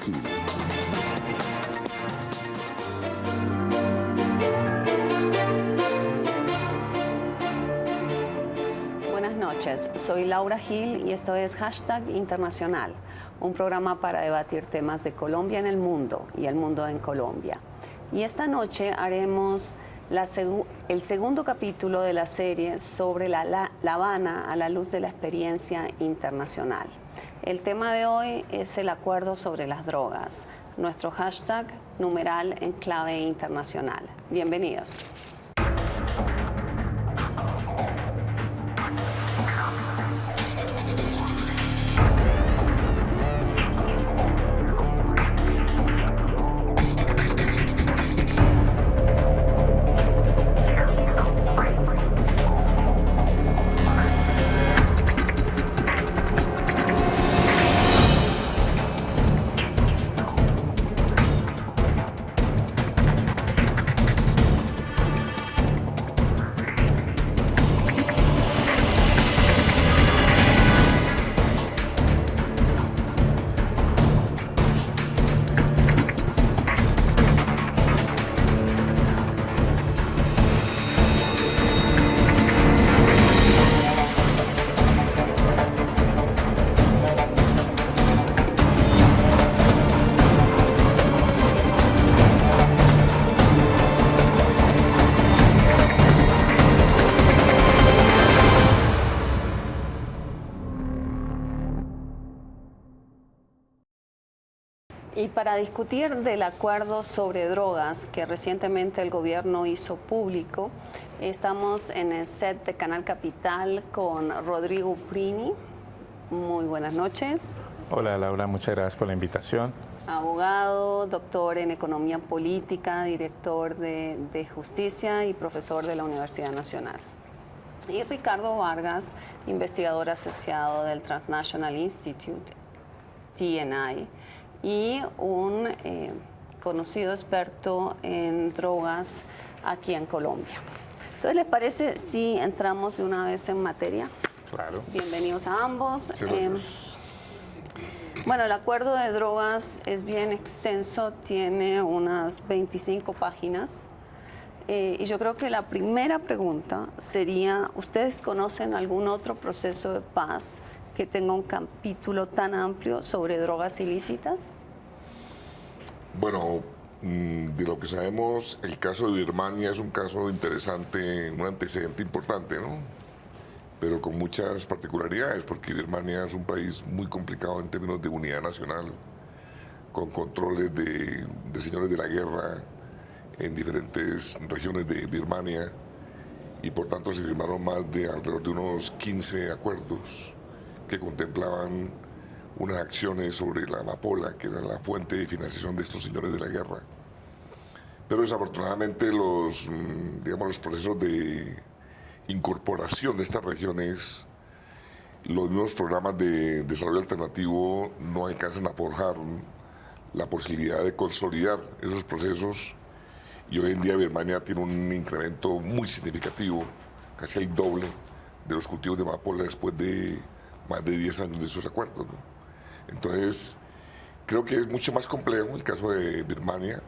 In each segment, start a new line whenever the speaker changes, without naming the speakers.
Gil.
Buenas noches, soy Laura Gil y esto es Hashtag Internacional, un programa para debatir temas de Colombia en el mundo y el mundo en Colombia. Y esta noche haremos el segundo capítulo de la serie sobre La Habana a la luz de la experiencia internacional. El tema de hoy es el acuerdo sobre las drogas, nuestro hashtag numeral en clave internacional. Bienvenidos. Y para discutir del acuerdo sobre drogas que recientemente el gobierno hizo público, estamos en el set de Canal Capital con Rodrigo Prini. Muy buenas noches.
Hola Laura, muchas gracias por la invitación.
Abogado, doctor en Economía Política, director de Justicia y profesor de la Universidad Nacional. Y Ricardo Vargas, investigador asociado del Transnational Institute, TNI, y un conocido experto en drogas aquí en Colombia. Entonces, ¿les parece si entramos de una vez en materia?
Claro.
Bienvenidos a ambos.
Sí,
Bueno, el acuerdo de drogas es bien extenso, tiene unas 25 páginas. Y yo creo que la primera pregunta sería, ¿ustedes conocen algún otro proceso de paz que tenga un capítulo tan amplio sobre drogas ilícitas?
Bueno, de lo que sabemos, el caso de Birmania es un caso interesante, un antecedente importante, ¿no? Pero con muchas particularidades, porque Birmania es un país muy complicado en términos de unidad nacional, con controles de señores de la guerra en diferentes regiones de Birmania, y por tanto se firmaron alrededor de unos 15 acuerdos que contemplaban unas acciones sobre la amapola, que era la fuente de financiación de estos señores de la guerra. Pero desafortunadamente los procesos de incorporación de estas regiones, los nuevos programas de desarrollo alternativo no alcanzan a forjar la posibilidad de consolidar esos procesos, y hoy en día Birmania tiene un incremento muy significativo, casi el doble de los cultivos de amapola después de más de 10 años de esos acuerdos, ¿no? Entonces, creo que es mucho más complejo el caso de Birmania,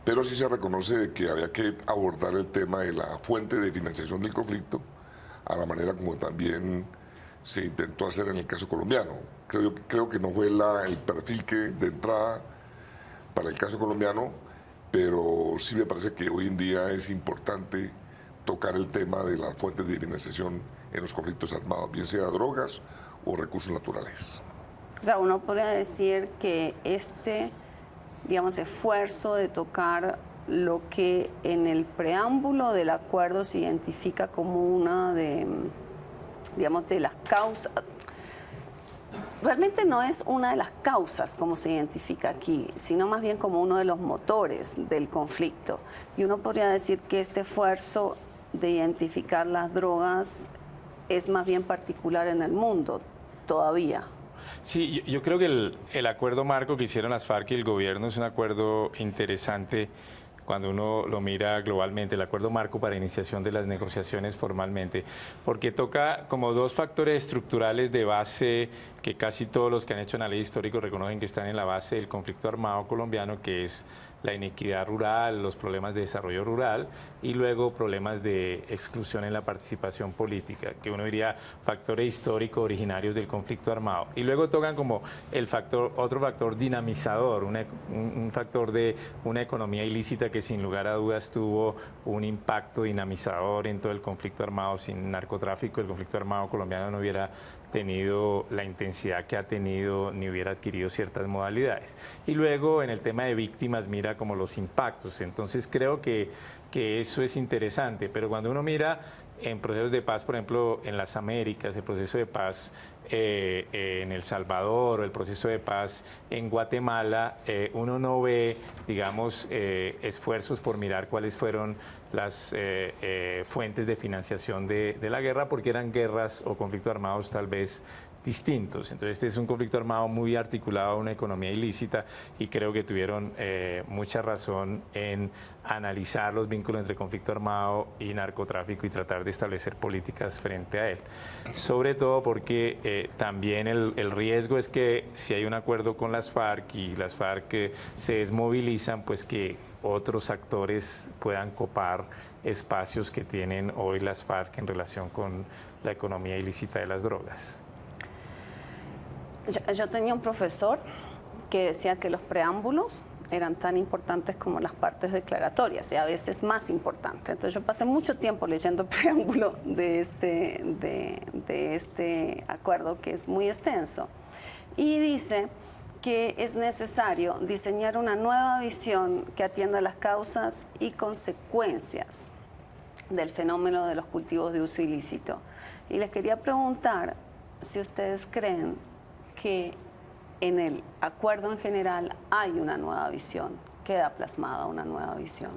pero sí se reconoce que había que abordar el tema de la fuente de financiación del conflicto a la manera como también se intentó hacer en el caso colombiano. Creo que no fue el perfil de entrada para el caso colombiano, pero sí me parece que hoy en día es importante tocar el tema de las fuentes de financiación en los conflictos armados, bien sea drogas o recursos naturales.
O sea, uno podría decir que esfuerzo de tocar lo que en el preámbulo del acuerdo se identifica como una de las causas, realmente no es una de las causas como se identifica aquí, sino más bien como uno de los motores del conflicto. Y uno podría decir que este esfuerzo de identificar las drogas es más bien particular en el mundo todavía.
Sí, yo creo que el acuerdo marco que hicieron las FARC y el gobierno es un acuerdo interesante cuando uno lo mira globalmente, el acuerdo marco para iniciación de las negociaciones formalmente, porque toca como dos factores estructurales de base que casi todos los que han hecho análisis histórico reconocen que están en la base del conflicto armado colombiano, que es la inequidad rural, los problemas de desarrollo rural y luego problemas de exclusión en la participación política, que uno diría factores históricos originarios del conflicto armado. Y luego tocan como el factor, otro factor dinamizador, un factor de una economía ilícita que sin lugar a dudas tuvo un impacto dinamizador en todo el conflicto armado. Sin narcotráfico el conflicto armado colombiano no hubiera tenido la intensidad que ha tenido ni hubiera adquirido ciertas modalidades. Y luego en el tema de víctimas mira como los impactos. Entonces creo que eso es interesante, pero cuando uno mira en procesos de paz, por ejemplo, en las Américas, el proceso de paz en El Salvador o el proceso de paz en Guatemala, uno no ve, digamos, esfuerzos por mirar cuáles fueron las fuentes de financiación de la guerra, porque eran guerras o conflictos armados tal vez distintos. Entonces este es un conflicto armado muy articulado a una economía ilícita y creo que tuvieron mucha razón en analizar los vínculos entre conflicto armado y narcotráfico y tratar de establecer políticas frente a él. Sobre todo porque también el riesgo es que si hay un acuerdo con las FARC y las FARC se desmovilizan, pues que otros actores puedan copar espacios que tienen hoy las FARC en relación con la economía ilícita de las drogas.
Yo tenía un profesor que decía que los preámbulos eran tan importantes como las partes declaratorias y a veces más importantes. Entonces yo pasé mucho tiempo leyendo el preámbulo de este acuerdo, que es muy extenso, y dice que es necesario diseñar una nueva visión que atienda las causas y consecuencias del fenómeno de los cultivos de uso ilícito. Y les quería preguntar si ustedes creen que en el acuerdo en general hay una nueva visión, queda plasmada una nueva visión.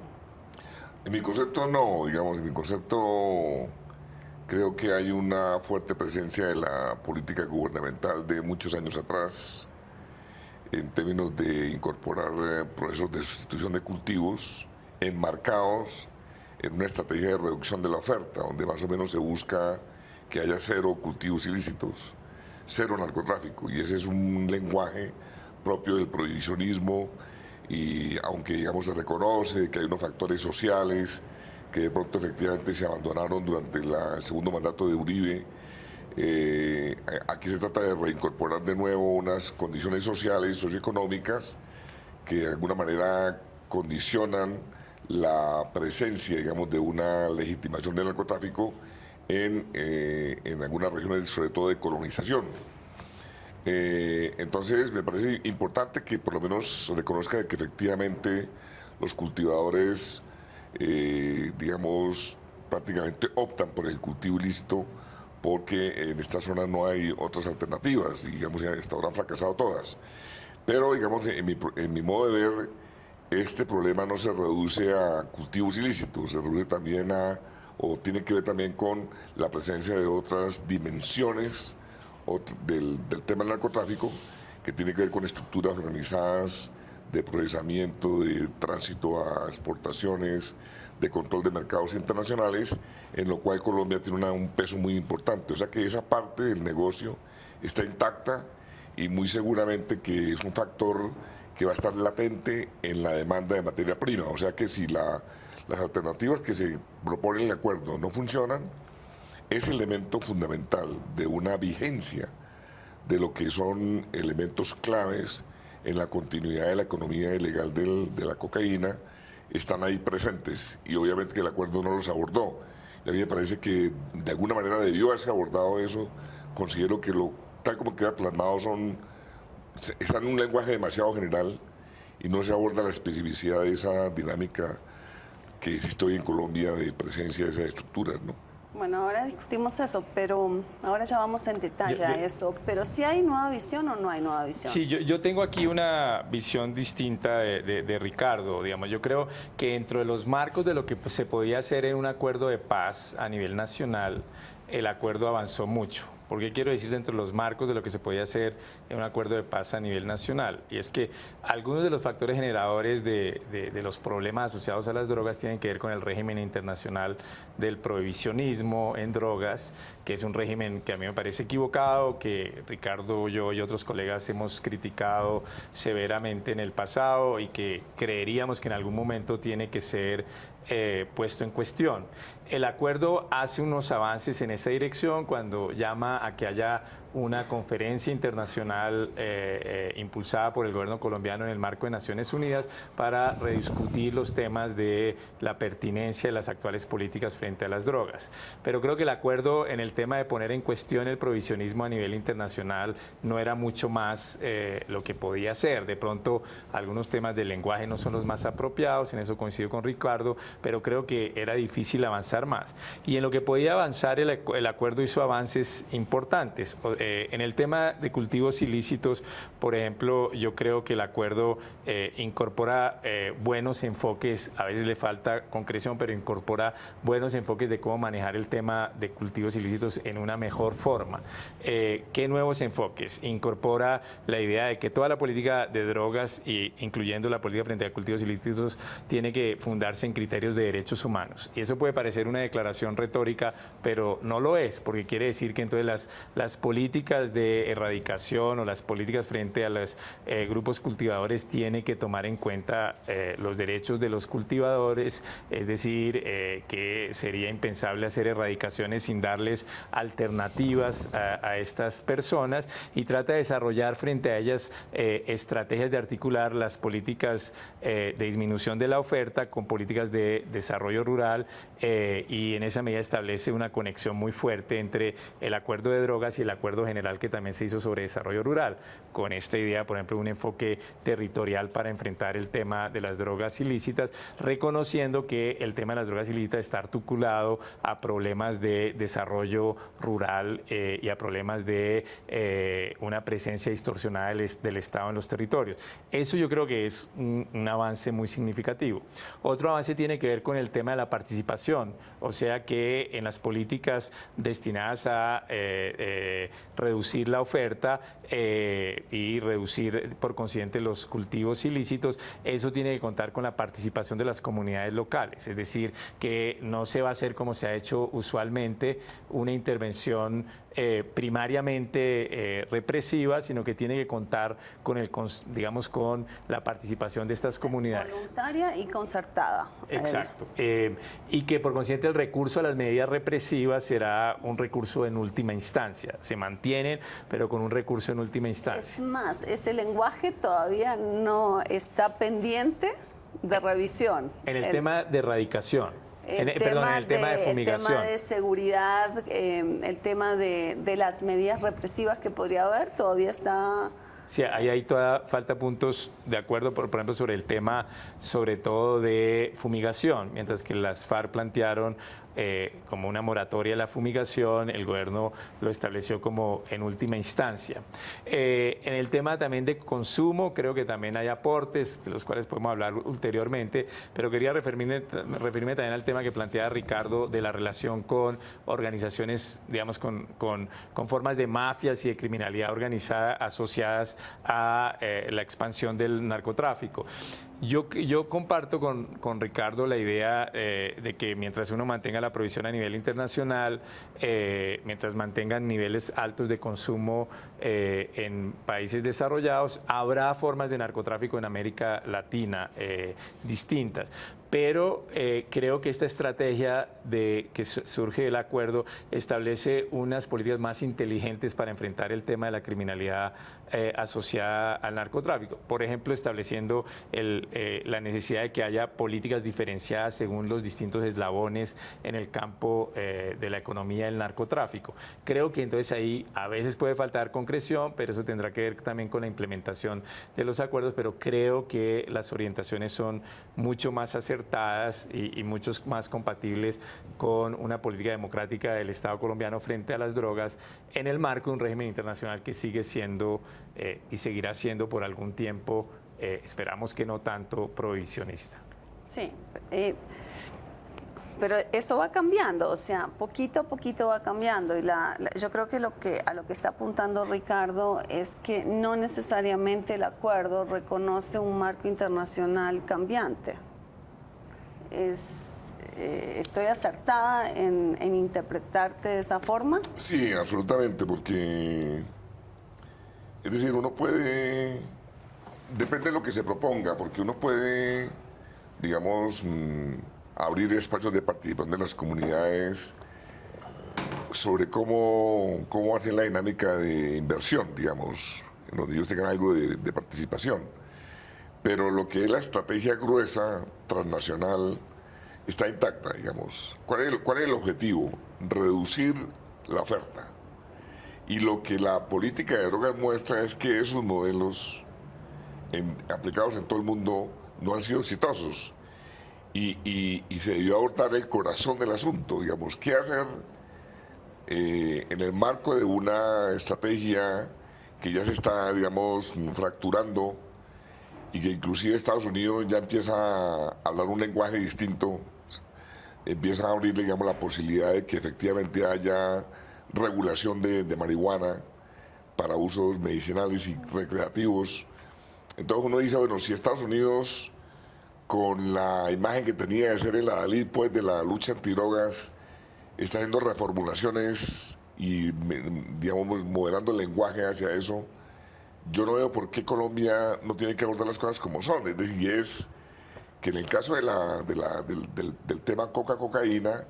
En mi concepto no, digamos, en mi concepto creo que hay una fuerte presencia de la política gubernamental de muchos años atrás en términos de incorporar procesos de sustitución de cultivos enmarcados en una estrategia de reducción de la oferta, donde más o menos se busca que haya cero cultivos ilícitos, cero narcotráfico, y ese es un lenguaje propio del prohibicionismo, y aunque digamos se reconoce que hay unos factores sociales que de pronto efectivamente se abandonaron durante el segundo mandato de Uribe, aquí se trata de reincorporar de nuevo unas condiciones sociales, socioeconómicas, que de alguna manera condicionan la presencia, digamos, de una legitimación del narcotráfico en algunas regiones, sobre todo de colonización. Entonces, me parece importante que por lo menos se reconozca que efectivamente los cultivadores, digamos, prácticamente optan por el cultivo ilícito porque en esta zona no hay otras alternativas, y digamos, ya hasta ahora han fracasado todas. Pero, digamos, en mi modo de ver, este problema no se reduce a cultivos ilícitos, se reduce también o tiene que ver también con la presencia de otras dimensiones del tema del narcotráfico, que tiene que ver con estructuras organizadas de procesamiento, de tránsito a exportaciones, de control de mercados internacionales, en lo cual Colombia tiene un peso muy importante. O sea que esa parte del negocio está intacta y muy seguramente que es un factor que va a estar latente en la demanda de materia prima. O sea que si las alternativas que se proponen en el acuerdo no funcionan, es elemento fundamental de una vigencia de lo que son elementos claves en la continuidad de la economía ilegal de la cocaína, están ahí presentes, y obviamente que el acuerdo no los abordó. Y a mí me parece que de alguna manera debió haberse abordado eso. Considero que tal como queda plasmado está en un lenguaje demasiado general y no se aborda la especificidad de esa dinámica que existe hoy en Colombia de presencia de esas estructuras, ¿no?
Bueno, ahora discutimos eso, pero ahora ya vamos en detalle a eso. Pero ¿sí hay nueva visión o no hay nueva visión?
Sí, yo tengo aquí una visión distinta de Ricardo, digamos. Yo creo que dentro de los marcos de lo que se podía hacer en un acuerdo de paz a nivel nacional, el acuerdo avanzó mucho. ¿Por qué quiero decir dentro de los marcos de lo que se podía hacer en un acuerdo de paz a nivel nacional? Y es que algunos de los factores generadores de los problemas asociados a las drogas tienen que ver con el régimen internacional del prohibicionismo en drogas, que es un régimen que a mí me parece equivocado, que Ricardo, yo y otros colegas hemos criticado severamente en el pasado y que creeríamos que en algún momento tiene que ser puesto en cuestión. El acuerdo hace unos avances en esa dirección cuando llama a que haya una conferencia internacional impulsada por el gobierno colombiano en el marco de Naciones Unidas para rediscutir los temas de la pertinencia de las actuales políticas frente a las drogas. Pero creo que el acuerdo en el tema de poner en cuestión el prohibicionismo a nivel internacional no era mucho más lo que podía ser. De pronto, algunos temas del lenguaje no son los más apropiados, en eso coincido con Ricardo, pero creo que era difícil avanzar más. Y en lo que podía avanzar, el acuerdo hizo avances importantes. En el tema de cultivos ilícitos, por ejemplo, yo creo que el acuerdo incorpora buenos enfoques, a veces le falta concreción, pero incorpora buenos enfoques de cómo manejar el tema de cultivos ilícitos en una mejor forma. ¿Qué nuevos enfoques? Incorpora la idea de que toda la política de drogas, incluyendo la política frente a cultivos ilícitos, tiene que fundarse en criterios de derechos humanos. Y eso puede parecer una declaración retórica, pero no lo es, porque quiere decir que entonces las políticas de erradicación o las políticas frente a los grupos cultivadores tienen que tomar en cuenta los derechos de los cultivadores, es decir, que sería impensable hacer erradicaciones sin darles alternativas a estas personas, y trata de desarrollar frente a ellas estrategias de articular las políticas de disminución de la oferta con políticas de desarrollo rural, y en esa medida establece una conexión muy fuerte entre el acuerdo de drogas y el acuerdo general que también se hizo sobre desarrollo rural, con esta idea, por ejemplo, un enfoque territorial para enfrentar el tema de las drogas ilícitas, reconociendo que el tema de las drogas ilícitas está articulado a problemas de desarrollo rural y a problemas de una presencia distorsionada del Estado en los territorios. Eso yo creo que es un avance muy significativo. Otro avance tiene que ver con el tema de la participación, o sea que en las políticas destinadas a reducir la oferta y reducir por consiguiente los cultivos ilícitos, eso tiene que contar con la participación de las comunidades locales, es decir, que no se va a hacer como se ha hecho usualmente una intervención primariamente represiva, sino que tiene que contar con digamos, con la participación de estas comunidades.
Voluntaria y concertada.
Exacto. Y que por consiguiente el recurso a las medidas represivas será un recurso en última instancia. Se mantienen, pero con un recurso en última instancia.
Es más, ese lenguaje todavía no está pendiente de revisión.
En el tema de erradicación. En el tema de fumigación.
El tema de seguridad, el tema de las medidas represivas que podría haber, todavía está...
Sí, ahí todavía falta puntos de acuerdo, por ejemplo, sobre el tema, sobre todo de fumigación, mientras que las FARC plantearon como una moratoria a la fumigación, el gobierno lo estableció como en última instancia. En el tema también de consumo, creo que también hay aportes, de los cuales podemos hablar ulteriormente, pero quería referirme también al tema que planteaba Ricardo de la relación con organizaciones, digamos, con formas de mafias y de criminalidad organizada asociadas a la expansión del narcotráfico. Yo comparto con Ricardo la idea de que mientras uno mantenga la prohibición a nivel internacional, mientras mantengan niveles altos de consumo en países desarrollados, habrá formas de narcotráfico en América Latina distintas. Pero creo que esta estrategia que surge del acuerdo establece unas políticas más inteligentes para enfrentar el tema de la criminalidad asociada al narcotráfico. Por ejemplo, estableciendo la necesidad de que haya políticas diferenciadas según los distintos eslabones en el campo de la economía del narcotráfico. Creo que entonces ahí a veces puede faltar concreción, pero eso tendrá que ver también con la implementación de los acuerdos, pero creo que las orientaciones son mucho más acertadas y mucho más compatibles con una política democrática del Estado colombiano frente a las drogas en el marco de un régimen internacional que sigue siendo y seguirá siendo por algún tiempo, esperamos que no tanto, prohibicionista.
Sí. pero eso va cambiando, o sea, poquito a poquito va cambiando. Y yo creo que, a lo que está apuntando Ricardo es que no necesariamente el acuerdo reconoce un marco internacional cambiante. ¿Estoy acertada en interpretarte de esa forma?
Sí, absolutamente, porque, es decir, uno puede, depende de lo que se proponga, porque uno puede, digamos, abrir espacios de participación de las comunidades sobre cómo hacen la dinámica de inversión, digamos, en donde ellos tengan algo de participación. Pero lo que es la estrategia gruesa, transnacional, está intacta, digamos. ¿Cuál es el objetivo? Reducir la oferta. Y lo que la política de drogas muestra es que esos modelos aplicados en todo el mundo no han sido exitosos. Y se debió abordar el corazón del asunto, digamos, qué hacer en el marco de una estrategia que ya se está, digamos, fracturando y que inclusive Estados Unidos ya empieza a hablar un lenguaje distinto, empieza a abrir, digamos, la posibilidad de que efectivamente haya regulación de marihuana para usos medicinales y recreativos. Entonces uno dice, bueno, si Estados Unidos, con la imagen que tenía de ser el adalid pues, de la lucha antidrogas, está haciendo reformulaciones y, digamos, modelando el lenguaje hacia eso, yo no veo por qué Colombia no tiene que abordar las cosas como son. Es decir, es que en el caso del tema cocaína,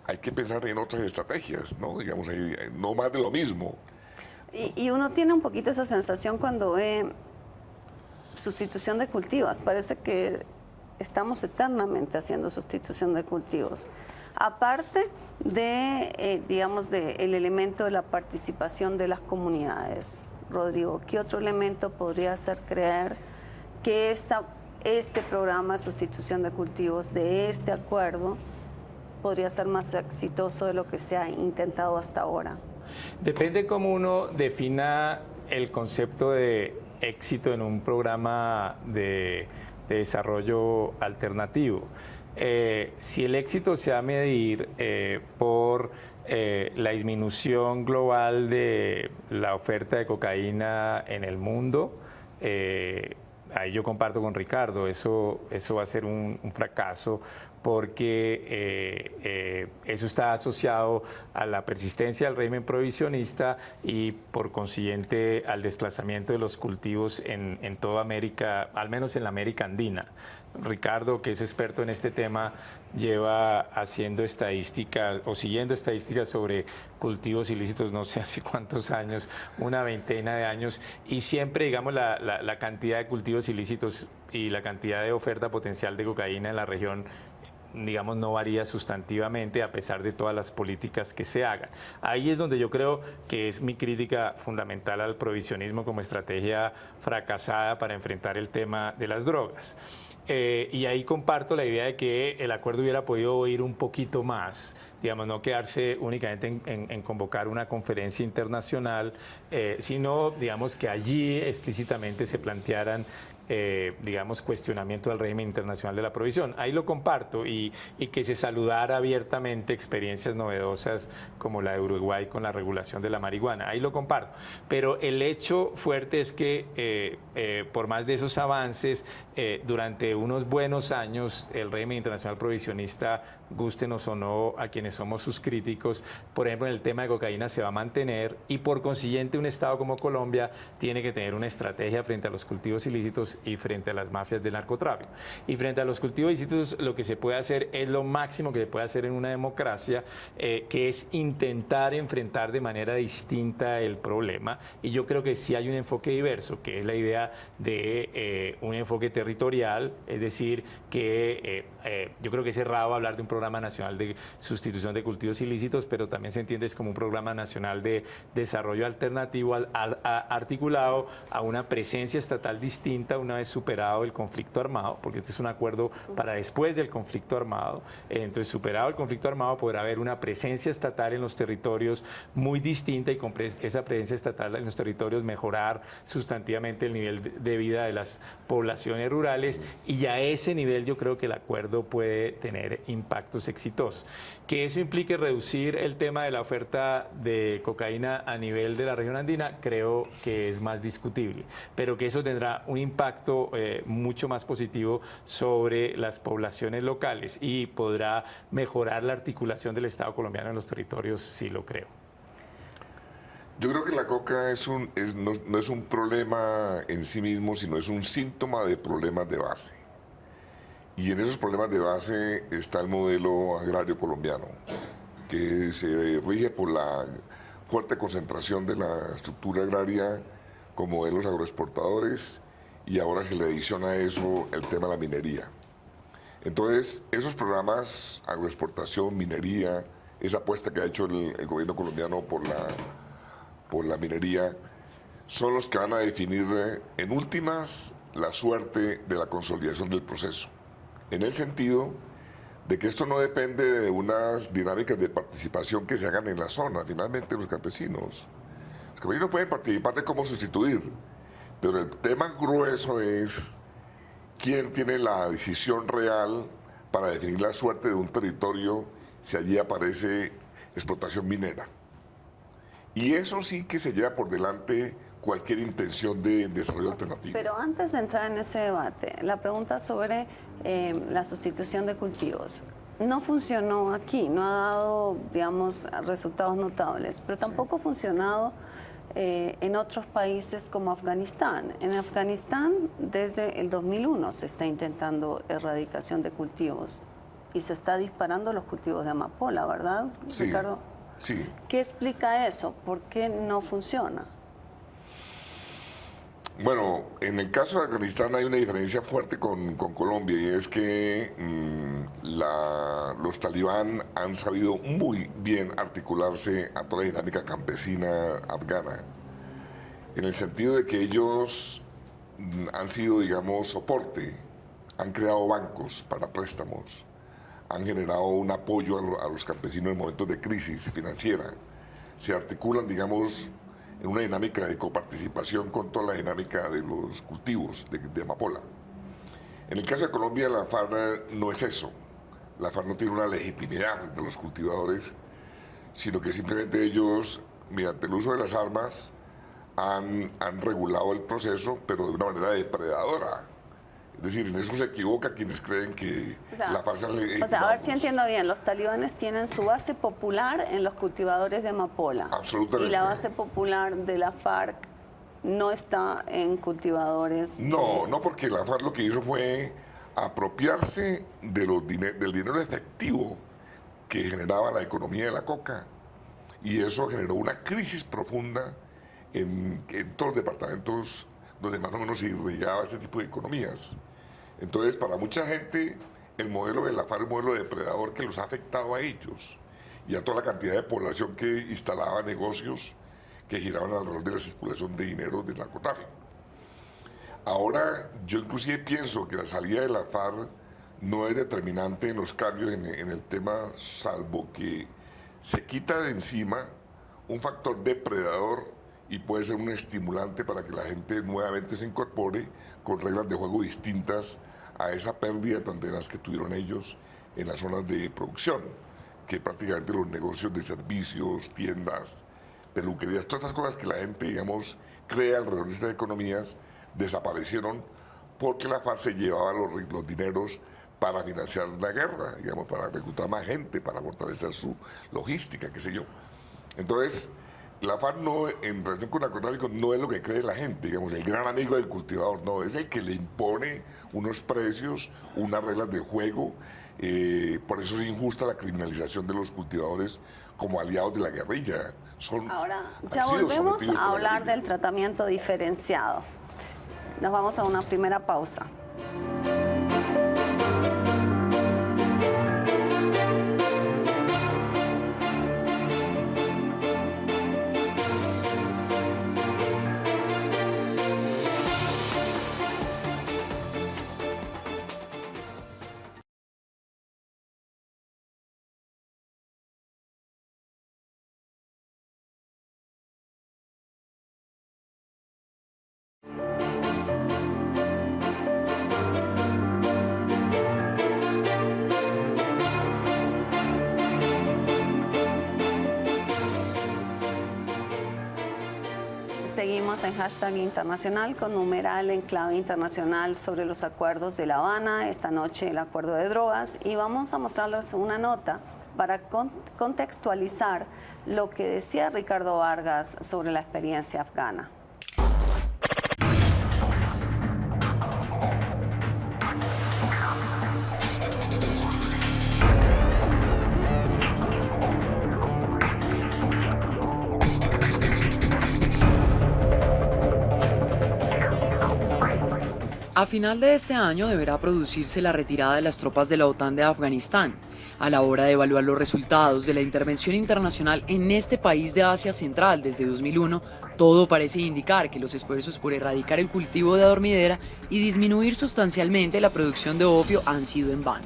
hay que pensar en otras estrategias, ¿no? Digamos, no más de lo mismo.
Y uno tiene un poquito esa sensación cuando ve sustitución de cultivos. Parece que estamos eternamente haciendo sustitución de cultivos. Aparte de, digamos, el elemento de la participación de las comunidades. Rodrigo, ¿qué otro elemento podría hacer creer que este programa de sustitución de cultivos, de este acuerdo, podría ser más exitoso de lo que se ha intentado hasta ahora?
Depende cómo uno defina el concepto de éxito en un programa de desarrollo alternativo. Si el éxito se va a medir por la disminución global de la oferta de cocaína en el mundo, ahí yo comparto con Ricardo, eso va a ser un fracaso porque eso está asociado a la persistencia del régimen prohibicionista y por consiguiente al desplazamiento de los cultivos en toda América, al menos en la América Andina. Ricardo, que es experto en este tema, lleva haciendo estadísticas o siguiendo estadísticas sobre cultivos ilícitos no sé hace cuántos años, una veintena de años, y siempre, digamos, la cantidad de cultivos ilícitos y la cantidad de oferta potencial de cocaína en la región, digamos, no varía sustantivamente a pesar de todas las políticas que se hagan. Ahí es donde yo creo que es mi crítica fundamental al prohibicionismo como estrategia fracasada para enfrentar el tema de las drogas. Y ahí comparto la idea de que el acuerdo hubiera podido ir un poquito más, digamos, no quedarse únicamente en convocar una conferencia internacional, sino, digamos, que allí explícitamente se plantearan digamos, cuestionamiento del régimen internacional de la prohibición. Ahí lo comparto y que se saludara abiertamente experiencias novedosas como la de Uruguay con la regulación de la marihuana. Ahí lo comparto. Pero el hecho fuerte es que por más de esos avances, durante unos buenos años el régimen internacional prohibicionista, gústenos o no a quienes somos sus críticos, por ejemplo, en el tema de cocaína se va a mantener y por consiguiente un Estado como Colombia tiene que tener una estrategia frente a los cultivos ilícitos y frente a las mafias del narcotráfico. Y frente a los cultivos ilícitos lo que se puede hacer es lo máximo que se puede hacer en una democracia, que es intentar enfrentar de manera distinta el problema. Y yo creo que sí hay un enfoque diverso, que es la idea de un enfoque territorial, es decir, que yo creo que es errado hablar de un programa nacional de sustitución de cultivos ilícitos, pero también se entiende como un programa nacional de desarrollo alternativo articulado a una presencia estatal distinta, una vez superado el conflicto armado, porque este es un acuerdo para después del conflicto armado. Entonces, superado el conflicto armado, podrá haber una presencia estatal en los territorios muy distinta y con esa presencia estatal en los territorios mejorar sustantivamente el nivel de vida de las poblaciones rurales, y a ese nivel yo creo que el acuerdo puede tener impactos exitosos. Que eso implique reducir el tema de la oferta de cocaína a nivel de la región andina, creo que es más discutible, pero que eso tendrá un impacto mucho más positivo sobre las poblaciones locales y podrá mejorar la articulación del Estado colombiano en los territorios, sí lo creo.
Yo creo que la coca no es un problema en sí mismo, sino es un síntoma de problemas de base. Y en esos problemas de base está el modelo agrario colombiano, que se rige por la fuerte concentración de la estructura agraria con modelos agroexportadores, y ahora se le adiciona a eso el tema de la minería. Entonces, esos programas, agroexportación, minería, esa apuesta que ha hecho el gobierno colombiano por la minería, son los que van a definir en últimas la suerte de la consolidación del proceso. En el sentido de que esto no depende de unas dinámicas de participación que se hagan en la zona, finalmente los campesinos pueden participar de cómo sustituir, pero el tema grueso es quién tiene la decisión real para definir la suerte de un territorio si allí aparece explotación minera. Y eso sí que se lleva por delante cualquier intención de desarrollo alternativo.
Pero antes de entrar en ese debate, la pregunta sobre la sustitución de cultivos. No funcionó aquí, no ha dado, digamos, resultados notables, pero tampoco ha funcionado en otros países como Afganistán. En Afganistán, desde el 2001 se está intentando erradicación de cultivos y se está disparando los cultivos de amapola, ¿verdad,
sí,
Ricardo?
Sí.
¿Qué explica eso? ¿Por qué no funciona?
Bueno, en el caso de Afganistán hay una diferencia fuerte con Colombia, y es que los talibán han sabido muy bien articularse a toda la dinámica campesina afgana, en el sentido de que ellos han sido, digamos, soporte, han creado bancos para préstamos, han generado un apoyo a los campesinos en momentos de crisis financiera, se articulan, digamos, en una dinámica de coparticipación con toda la dinámica de los cultivos de amapola. En el caso de Colombia, la FARC no es eso. La FARC no tiene una legitimidad de los cultivadores, sino que simplemente ellos, mediante el uso de las armas, han regulado el proceso, pero de una manera depredadora. Es decir, en eso se equivoca quienes creen que la farsa...
O sea, a ver si entiendo bien, los talibanes tienen su base popular en los cultivadores de amapola.
Absolutamente.
Y la base popular de la FARC no está en cultivadores...
No, no, porque la FARC lo que hizo fue apropiarse de del dinero efectivo que generaba la economía de la coca. Y eso generó una crisis profunda en todos los departamentos donde más o menos se irrigaba este tipo de economías. Entonces, para mucha gente, el modelo de la FARC es un modelo depredador que los ha afectado a ellos y a toda la cantidad de población que instalaba negocios que giraban alrededor de la circulación de dinero del narcotráfico. Ahora, yo inclusive pienso que la salida de la FARC no es determinante en los cambios en el tema, salvo que se quita de encima un factor depredador y puede ser un estimulante para que la gente nuevamente se incorpore con reglas de juego distintas a esa pérdida tan tenaz que tuvieron ellos en las zonas de producción, que prácticamente los negocios de servicios, tiendas, peluquerías, todas estas cosas que la gente, digamos, crea alrededor de estas economías, desaparecieron porque la FARC se llevaba los dineros para financiar la guerra, digamos, para reclutar más gente, para fortalecer su logística, qué sé yo. Entonces, la FARC no, en relación con el narcotráfico, no es lo que cree la gente, digamos, el gran amigo del cultivador, no, es el que le impone unos precios, unas reglas de juego, por eso es injusta la criminalización de los cultivadores como aliados de la guerrilla.
Ahora, ya volvemos a hablar del tratamiento diferenciado. Nos vamos a una primera pausa. seguimos en Hashtag Internacional con numeral en clave internacional sobre los acuerdos de La Habana, esta noche el acuerdo de drogas, y vamos a mostrarles una nota para contextualizar lo que decía Ricardo Vargas sobre la experiencia afgana.
A final de este año deberá producirse la retirada de las tropas de la OTAN de Afganistán. A la hora de evaluar los resultados de la intervención internacional en este país de Asia Central desde 2001, todo parece indicar que los esfuerzos por erradicar el cultivo de adormidera y disminuir sustancialmente la producción de opio han sido en vano.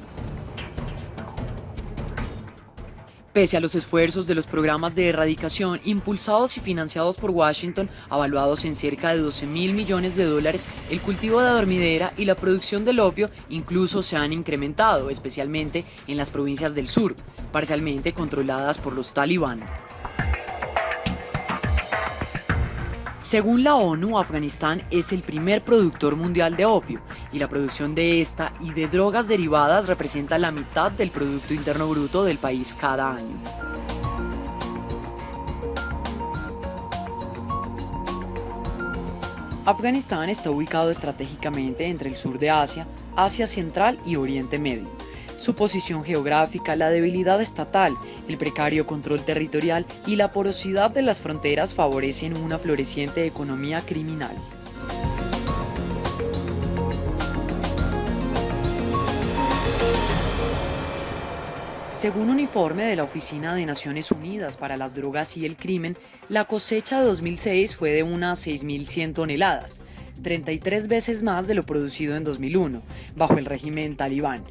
Pese a los esfuerzos de los programas de erradicación impulsados y financiados por Washington, avaluados en cerca de 12.000 millones de dólares, el cultivo de adormidera y la producción del opio incluso se han incrementado, especialmente en las provincias del sur, parcialmente controladas por los talibán. Según la ONU, Afganistán es el primer productor mundial de opio y la producción de esta y de drogas derivadas representa la mitad del Producto Interno Bruto del país cada año. Afganistán está ubicado estratégicamente entre el sur de Asia, Asia Central y Oriente Medio. Su posición geográfica, la debilidad estatal, el precario control territorial y la porosidad de las fronteras favorecen una floreciente economía criminal. Según un informe de la Oficina de Naciones Unidas para las Drogas y el Crimen, la cosecha de 2006 fue de unas 6.100 toneladas, 33 veces más de lo producido en 2001, bajo el régimen talibán.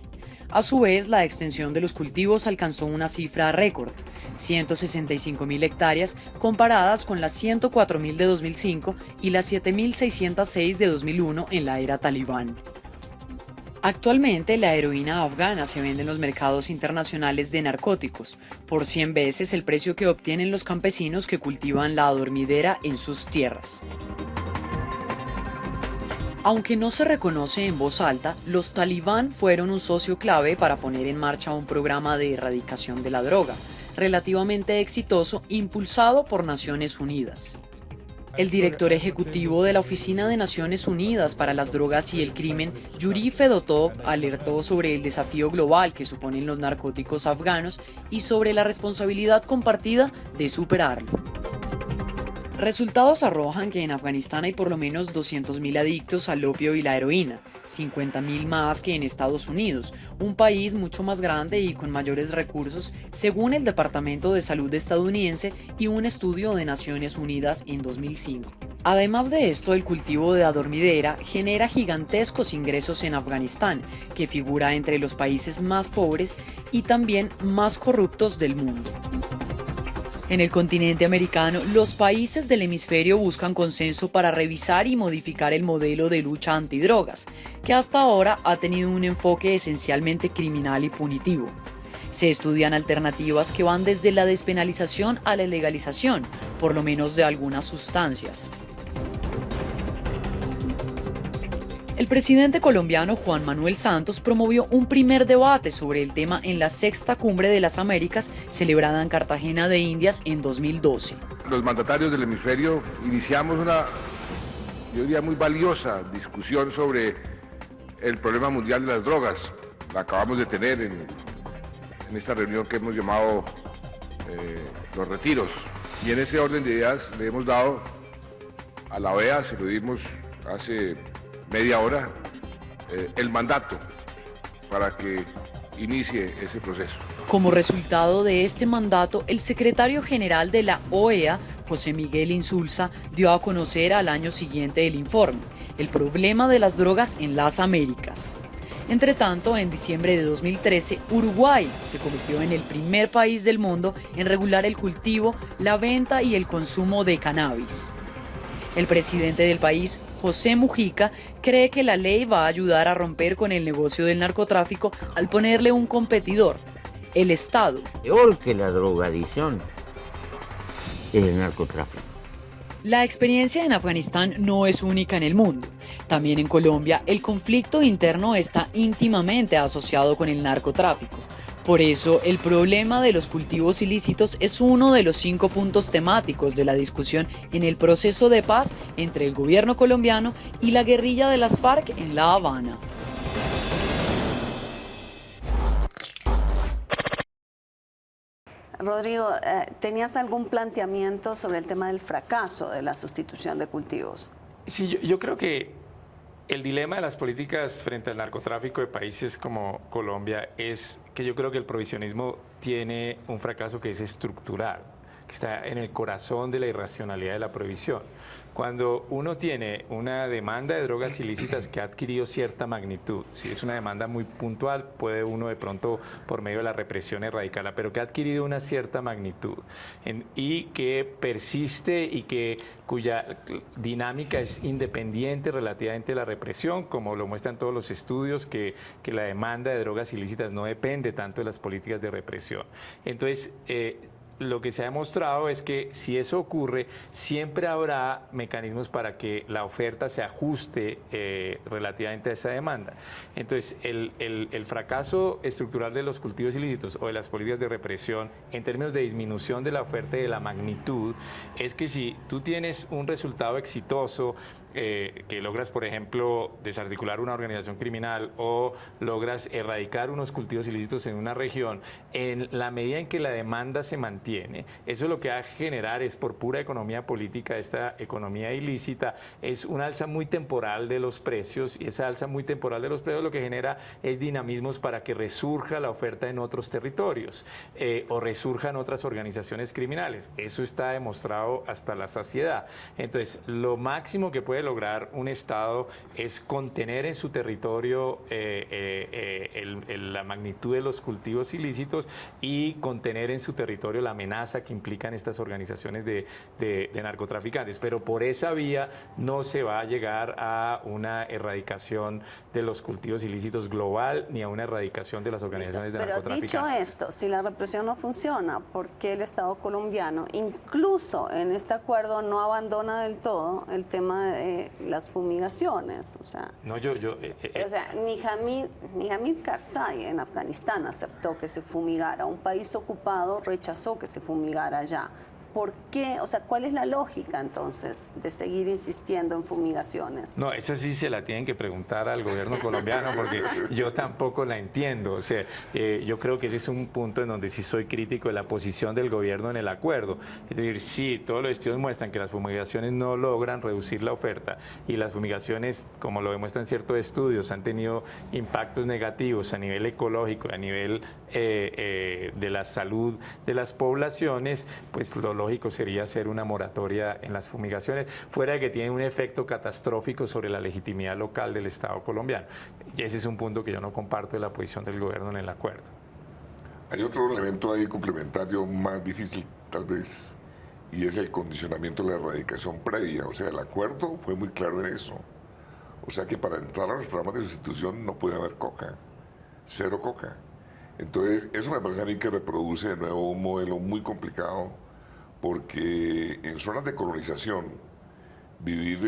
A su vez, la extensión de los cultivos alcanzó una cifra récord, 165.000 hectáreas, comparadas con las 104.000 de 2005 y las 7.606 de 2001 en la era talibán. Actualmente, la heroína afgana se vende en los mercados internacionales de narcóticos, por 100 veces el precio que obtienen los campesinos que cultivan la adormidera en sus tierras. Aunque no se reconoce en voz alta, los talibán fueron un socio clave para poner en marcha un programa de erradicación de la droga, relativamente exitoso, impulsado por Naciones Unidas. El director ejecutivo de la Oficina de Naciones Unidas para las Drogas y el Crimen, Yuri Fedotov, alertó sobre el desafío global que suponen los narcóticos afganos y sobre la responsabilidad compartida de superarlo. Resultados arrojan que en Afganistán hay por lo menos 200.000 adictos al opio y la heroína, 50.000 más que en Estados Unidos, un país mucho más grande y con mayores recursos, según el Departamento de Salud estadounidense y un estudio de Naciones Unidas en 2005. Además de esto, el cultivo de adormidera genera gigantescos ingresos en Afganistán, que figura entre los países más pobres y también más corruptos del mundo. En el continente americano, los países del hemisferio buscan consenso para revisar y modificar el modelo de lucha antidrogas, que hasta ahora ha tenido un enfoque esencialmente criminal y punitivo. Se estudian alternativas que van desde la despenalización a la legalización, por lo menos de algunas sustancias. El presidente colombiano Juan Manuel Santos promovió un primer debate sobre el tema en la Sexta Cumbre de las Américas celebrada en Cartagena de Indias en 2012.
Los mandatarios del hemisferio iniciamos una, yo diría, muy valiosa discusión sobre el problema mundial de las drogas. La acabamos de tener en esta reunión que hemos llamado los retiros. Y en ese orden de ideas le hemos dado a la OEA, se lo dimos hace media hora, el mandato para que inicie ese proceso.
Como resultado de este mandato, el secretario general de la OEA, José Miguel Insulza, dio a conocer al año siguiente el informe, El problema de las drogas en las Américas. Entre tanto, en diciembre de 2013, Uruguay se convirtió en el primer país del mundo en regular el cultivo, la venta y el consumo de cannabis. El presidente del país, José Mujica, cree que la ley va a ayudar a romper con el negocio del narcotráfico al ponerle un competidor, el Estado.
Peor que la drogadicción es el narcotráfico.
La experiencia en Afganistán no es única en el mundo. También en Colombia, el conflicto interno está íntimamente asociado con el narcotráfico. Por eso, el problema de los cultivos ilícitos es uno de los 5 puntos temáticos de la discusión en el proceso de paz entre el gobierno colombiano y la guerrilla de las FARC en La Habana.
Rodrigo, ¿tenías algún planteamiento sobre el tema del fracaso de la sustitución de cultivos?
Sí, yo creo que el dilema de las políticas frente al narcotráfico de países como Colombia es que yo creo que el prohibicionismo tiene un fracaso que es estructural, que está en el corazón de la irracionalidad de la prohibición. Cuando uno tiene una demanda de drogas ilícitas que ha adquirido cierta magnitud, si es una demanda muy puntual, puede uno de pronto por medio de la represión erradicarla, pero que ha adquirido una cierta magnitud y que persiste y cuya dinámica es independiente relativamente de la represión, como lo muestran todos los estudios, que la demanda de drogas ilícitas no depende tanto de las políticas de represión. Entonces, lo que se ha demostrado es que si eso ocurre, siempre habrá mecanismos para que la oferta se ajuste relativamente a esa demanda. Entonces, el fracaso estructural de los cultivos ilícitos o de las políticas de represión en términos de disminución de la oferta y de la magnitud es que si tú tienes un resultado exitoso, que logras, por ejemplo, desarticular una organización criminal o logras erradicar unos cultivos ilícitos en una región, en la medida en que la demanda se mantiene, eso lo que va a generar es, por pura economía política, esta economía ilícita, es una alza muy temporal de los precios, y esa alza muy temporal de los precios lo que genera es dinamismos para que resurja la oferta en otros territorios o resurjan otras organizaciones criminales. Eso está demostrado hasta la saciedad. Entonces, lo máximo que puede lograr un Estado es contener en su territorio la magnitud de los cultivos ilícitos y contener en su territorio la amenaza que implican estas organizaciones de narcotraficantes. Pero por esa vía no se va a llegar a una erradicación de los cultivos ilícitos global ni a una erradicación de las organizaciones de narcotraficantes.
Pero dicho esto, si la represión no funciona, ¿por qué el Estado colombiano, incluso en este acuerdo, no abandona del todo el tema de las fumigaciones? O sea,
no,
o sea, ni Hamid Karzai en Afganistán aceptó que se fumigara. Un país ocupado rechazó que se fumigara allá. ¿Por qué? O sea, ¿cuál es la lógica entonces de seguir insistiendo en fumigaciones?
No, esa sí se la tienen que preguntar al gobierno colombiano porque yo tampoco la entiendo. O sea, yo creo que ese es un punto en donde sí soy crítico de la posición del gobierno en el acuerdo. Es decir, sí, todos los estudios muestran que las fumigaciones no logran reducir la oferta y las fumigaciones, como lo demuestran ciertos estudios, han tenido impactos negativos a nivel ecológico, a nivel de la salud de las poblaciones, pues lo lógico sería hacer una moratoria en las fumigaciones, fuera de que tiene un efecto catastrófico sobre la legitimidad local del Estado colombiano. Y ese es un punto que yo no comparto de la posición del gobierno en el acuerdo.
Hay otro elemento ahí complementario más difícil, tal vez, y es el condicionamiento de la erradicación previa. O sea, el acuerdo fue muy claro en eso. O sea que para entrar a los programas de sustitución no puede haber coca, cero coca. Entonces, eso me parece a mí que reproduce de nuevo un modelo muy complicado, porque en zonas de colonización, vivir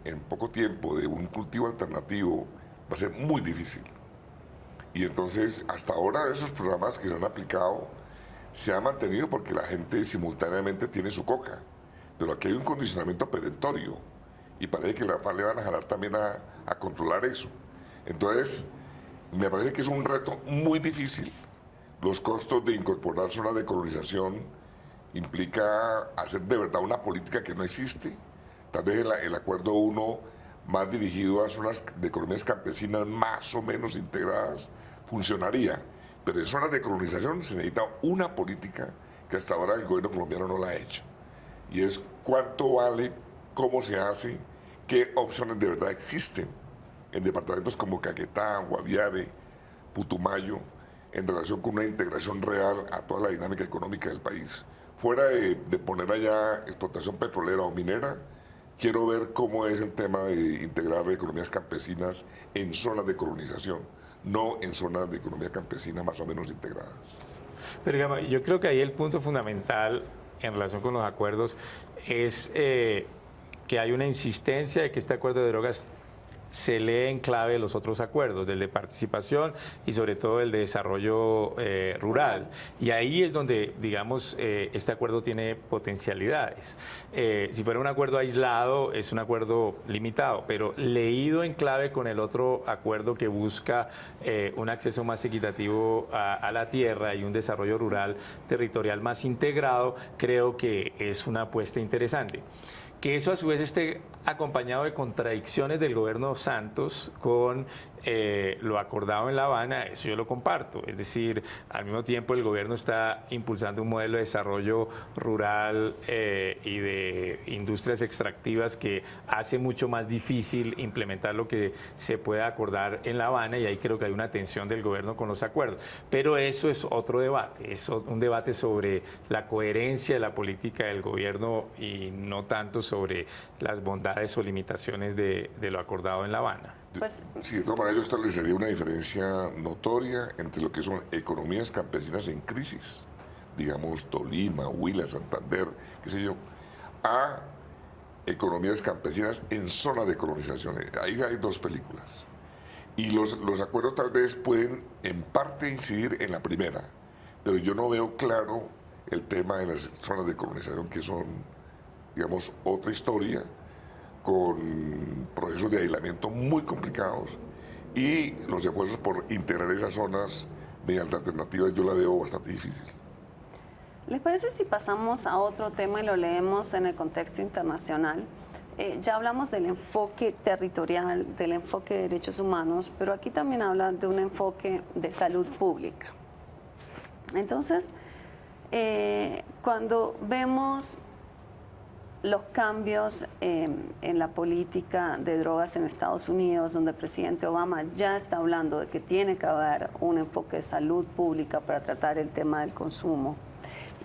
en poco tiempo de un cultivo alternativo va a ser muy difícil. Y entonces, hasta ahora, esos programas que se han aplicado se han mantenido porque la gente simultáneamente tiene su coca. Pero aquí hay un condicionamiento perentorio y parece que la FARC le van a jalar también a controlar eso. Entonces, me parece que es un reto muy difícil. Los costos de incorporar zonas de colonización implica hacer de verdad una política que no existe. Tal vez el acuerdo 1, más dirigido a zonas de economías campesinas más o menos integradas, funcionaría. Pero en zonas de colonización se necesita una política que hasta ahora el gobierno colombiano no la ha hecho. Y es cuánto vale, cómo se hace, qué opciones de verdad existen en departamentos como Caquetá, Guaviare, Putumayo, en relación con una integración real a toda la dinámica económica del país. Fuera de poner allá explotación petrolera o minera, quiero ver cómo es el tema de integrar economías campesinas en zonas de colonización, no en zonas de economía campesina más o menos integradas.
Pero digamos, yo creo que ahí el punto fundamental en relación con los acuerdos es que hay una insistencia de que este acuerdo de drogas se lee en clave de los otros acuerdos, del de participación y sobre todo el de desarrollo rural. Y ahí es donde, digamos, este acuerdo tiene potencialidades. Si fuera un acuerdo aislado, es un acuerdo limitado, pero leído en clave con el otro acuerdo que busca un acceso más equitativo a la tierra y un desarrollo rural territorial más integrado, creo que es una apuesta interesante. Que eso a su vez esté acompañado de contradicciones del gobierno Santos con lo acordado en La Habana, eso yo lo comparto. Es decir, al mismo tiempo el gobierno está impulsando un modelo de desarrollo rural y de industrias extractivas que hace mucho más difícil implementar lo que se pueda acordar en La Habana, y ahí creo que hay una tensión del gobierno con los acuerdos. Pero eso es otro debate, es un debate sobre la coherencia de la política del gobierno y no tanto sobre las bondades o limitaciones de lo acordado en La Habana.
Pues,
sí, de todas maneras yo establecería una diferencia notoria entre lo que son economías campesinas en crisis, digamos Tolima, Huila, Santander, qué sé yo, a economías campesinas en zona de colonización. Ahí hay dos películas. Y los acuerdos tal vez pueden en parte incidir en la primera, pero yo no veo claro el tema de las zonas de colonización, que son, digamos, otra historia, con procesos de aislamiento muy complicados, y los esfuerzos por integrar esas zonas mediante alternativas yo la veo bastante difícil.
¿Les parece si pasamos a otro tema y lo leemos en el contexto internacional? Ya hablamos del enfoque territorial, del enfoque de derechos humanos, pero aquí también hablan de un enfoque de salud pública. Entonces, cuando vemos los cambios en la política de drogas en Estados Unidos, donde el presidente Obama ya está hablando de que tiene que haber un enfoque de salud pública para tratar el tema del consumo.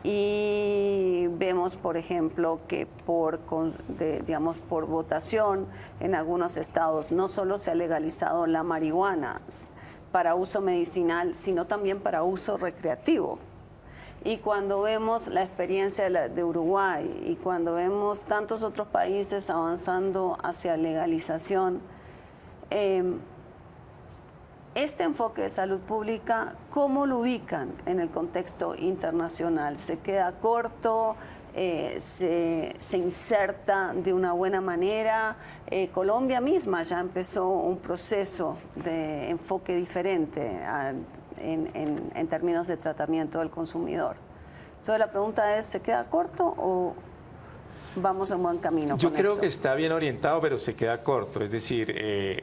Y vemos, por ejemplo, que por votación en algunos estados no solo se ha legalizado la marihuana para uso medicinal, sino también para uso recreativo. Y cuando vemos la experiencia de Uruguay y cuando vemos tantos otros países avanzando hacia legalización, este enfoque de salud pública, ¿cómo lo ubican en el contexto internacional? ¿Se queda corto? Se inserta de una buena manera? Colombia misma ya empezó un proceso de enfoque diferente en términos de tratamiento del consumidor. Entonces la pregunta es, ¿se queda corto o vamos en buen camino?
Yo creo que está bien orientado, pero se queda corto. Es decir,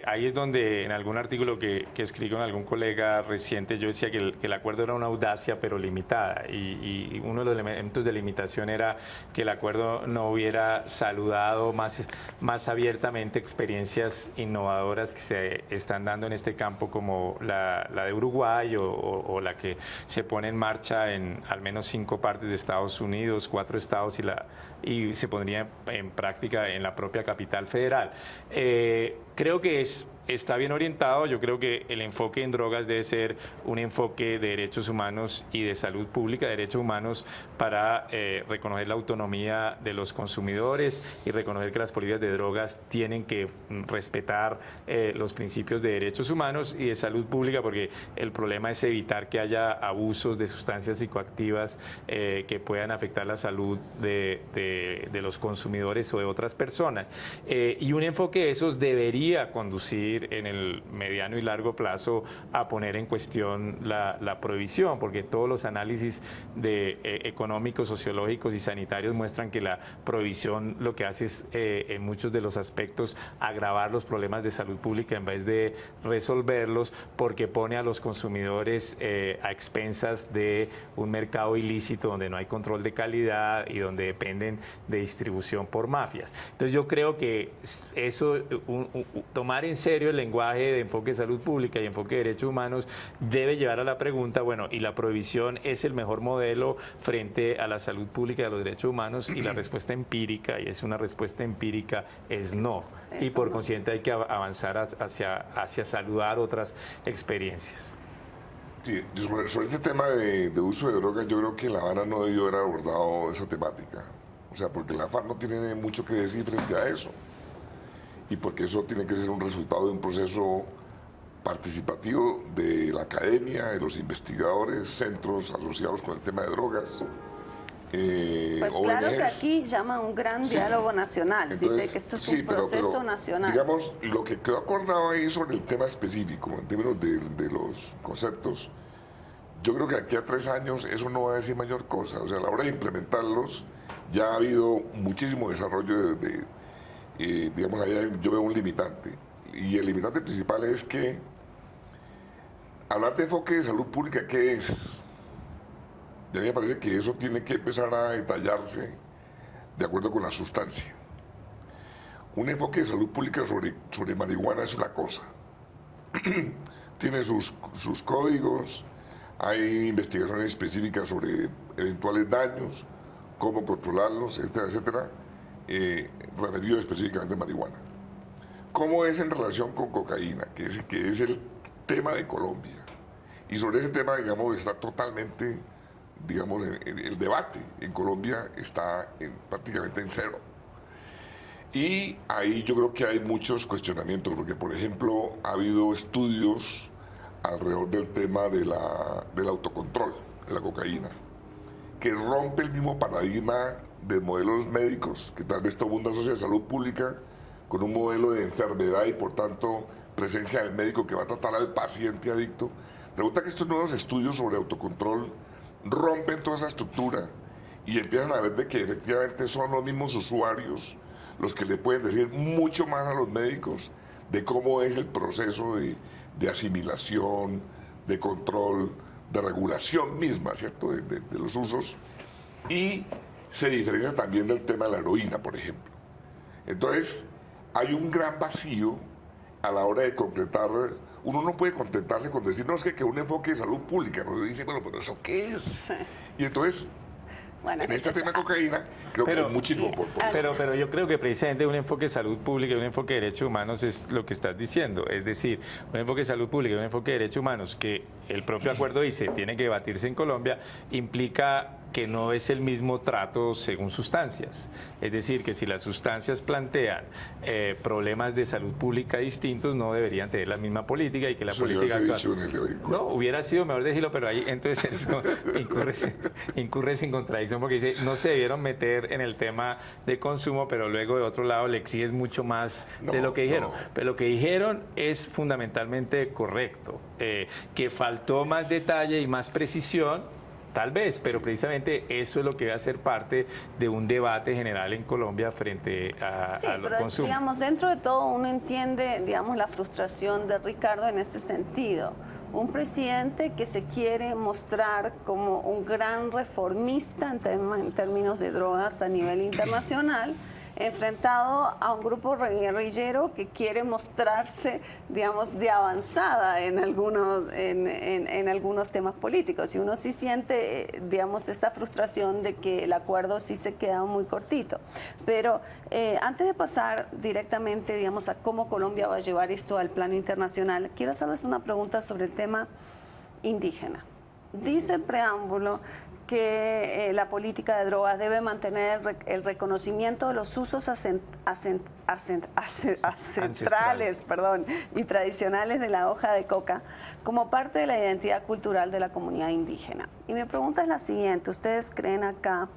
ahí es donde en algún artículo que escribí con algún colega reciente, yo decía que el acuerdo era una audacia, pero limitada. Y uno de los elementos de limitación era que el acuerdo no hubiera saludado más abiertamente experiencias innovadoras que se están dando en este campo, como la de Uruguay o la que se pone en marcha en al menos 5 partes de Estados Unidos, 4 estados y se pondría en práctica en la propia capital federal. Creo que está bien orientado. Yo creo que el enfoque en drogas debe ser un enfoque de derechos humanos y de salud pública, derechos humanos para reconocer la autonomía de los consumidores y reconocer que las políticas de drogas tienen que respetar los principios de derechos humanos, y de salud pública porque el problema es evitar que haya abusos de sustancias psicoactivas que puedan afectar la salud de los consumidores o de otras personas. Y un enfoque de esos debería conducir en el mediano y largo plazo a poner en cuestión la prohibición, porque todos los análisis económicos, sociológicos y sanitarios muestran que la prohibición lo que hace es, en muchos de los aspectos, agravar los problemas de salud pública en vez de resolverlos, porque pone a los consumidores a expensas de un mercado ilícito donde no hay control de calidad y donde dependen de distribución por mafias. Entonces yo creo que eso, tomar en serio el lenguaje de enfoque de salud pública y enfoque de derechos humanos, debe llevar a la pregunta, bueno, ¿y la prohibición es el mejor modelo frente a la salud pública y a los derechos humanos? Y la respuesta empírica, y es una respuesta empírica, es no. Y por consiguiente hay que avanzar hacia saludar otras experiencias.
Sí, sobre este tema de uso de drogas, yo creo que La Habana no debió haber abordado esa temática. O sea, porque la FARC no tiene mucho que decir frente a eso. Y porque eso tiene que ser un resultado de un proceso participativo de la academia, de los investigadores, centros asociados con el tema de drogas.
Pues claro que aquí llama un gran diálogo nacional.
Entonces,
dice que esto es un proceso nacional.
Digamos, lo que quedó acordado ahí sobre el tema específico, en términos de los conceptos, yo creo que aquí a 3 años eso no va a decir mayor cosa. O sea, a la hora de implementarlos, ya ha habido muchísimo desarrollo digamos, ahí yo veo un limitante. Y el limitante principal es que hablar de enfoque de salud pública, ¿qué es? Y a mí me parece que eso tiene que empezar a detallarse de acuerdo con la sustancia. Un enfoque de salud pública sobre marihuana es una cosa. Tiene sus códigos, hay investigaciones específicas sobre eventuales daños, cómo controlarlos, etcétera, etcétera, referido específicamente a marihuana. ¿Cómo es en relación con cocaína, que es el tema de Colombia? Y sobre ese tema, digamos, está totalmente, digamos, el debate en Colombia está prácticamente en cero. Y ahí yo creo que hay muchos cuestionamientos, porque, por ejemplo, ha habido estudios alrededor del tema del autocontrol de la cocaína, que rompe el mismo paradigma de modelos médicos, que tal vez todo el mundo asocia a salud pública con un modelo de enfermedad y, por tanto, presencia del médico que va a tratar al paciente adicto. Resulta que estos nuevos estudios sobre autocontrol rompen toda esa estructura y empiezan a ver de que efectivamente son los mismos usuarios los que le pueden decir mucho más a los médicos de cómo es el proceso de asimilación, de control, de regulación misma, ¿cierto?, de los usos. Y se diferencia también del tema de la heroína, por ejemplo. Entonces, hay un gran vacío a la hora de concretar. Uno no puede contentarse con decir, no, es que un enfoque de salud pública. Uno dice, bueno, pero ¿eso qué es?
Sí.
Y entonces,
bueno,
en este tema de cocaína, creo que hay muchísimo por
pero yo creo que precisamente un enfoque de salud pública y un enfoque de derechos humanos es lo que estás diciendo. Es decir, un enfoque de salud pública y un enfoque de derechos humanos que el propio acuerdo dice tiene que debatirse en Colombia, implica que no es el mismo trato según sustancias. Es decir, que si las sustancias plantean problemas de salud pública distintos, no deberían tener la misma política y que la política actual... No, hubiera sido mejor decirlo, pero ahí entonces incurres en contradicción porque dice, no se debieron meter en el tema de consumo, pero luego de otro lado le exiges mucho más de lo que dijeron. Pero lo que dijeron es fundamentalmente correcto, que faltó más detalle y más precisión. Tal vez, pero precisamente eso es lo que va a ser parte de un debate general en Colombia frente a los consumos.
Digamos, dentro de todo uno entiende, digamos, la frustración de Ricardo en este sentido. Un presidente que se quiere mostrar como un gran reformista en términos de drogas a nivel internacional, enfrentado a un grupo guerrillero que quiere mostrarse, digamos, de avanzada en algunos temas políticos. Y uno sí siente, digamos, esta frustración de que el acuerdo sí se queda muy cortito. Pero antes de pasar directamente, digamos, a cómo Colombia va a llevar esto al plano internacional, quiero hacerles una pregunta sobre el tema indígena. Dice el preámbulo que la política de drogas debe mantener el reconocimiento de los usos ancestrales y tradicionales de la hoja de coca como parte de la identidad cultural de la comunidad indígena. Y mi pregunta es la siguiente, ¿ustedes creen acá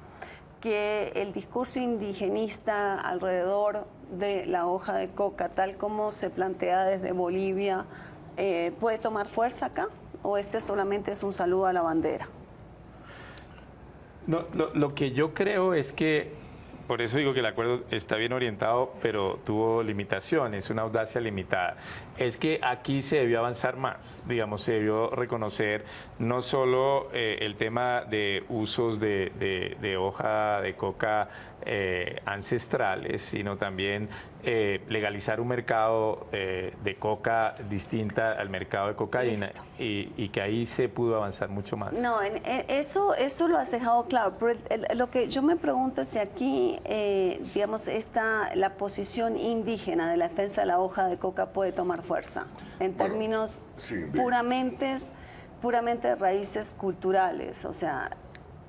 que el discurso indigenista alrededor de la hoja de coca, tal como se plantea desde Bolivia, puede tomar fuerza acá? ¿O este solamente es un saludo a la bandera?
No, lo que yo creo es que, por eso digo que el acuerdo está bien orientado, pero tuvo limitaciones, una audacia limitada. Es que aquí se debió avanzar más, digamos, se debió reconocer no solo el tema de usos de hoja de coca ancestrales, sino también legalizar un mercado de coca distinta al mercado de cocaína y que ahí se pudo avanzar mucho más.
No, eso lo has dejado claro, pero lo que yo me pregunto es si aquí, digamos, la posición indígena de la defensa de la hoja de coca puede tomar fuerza en términos puramente de raíces culturales, o sea,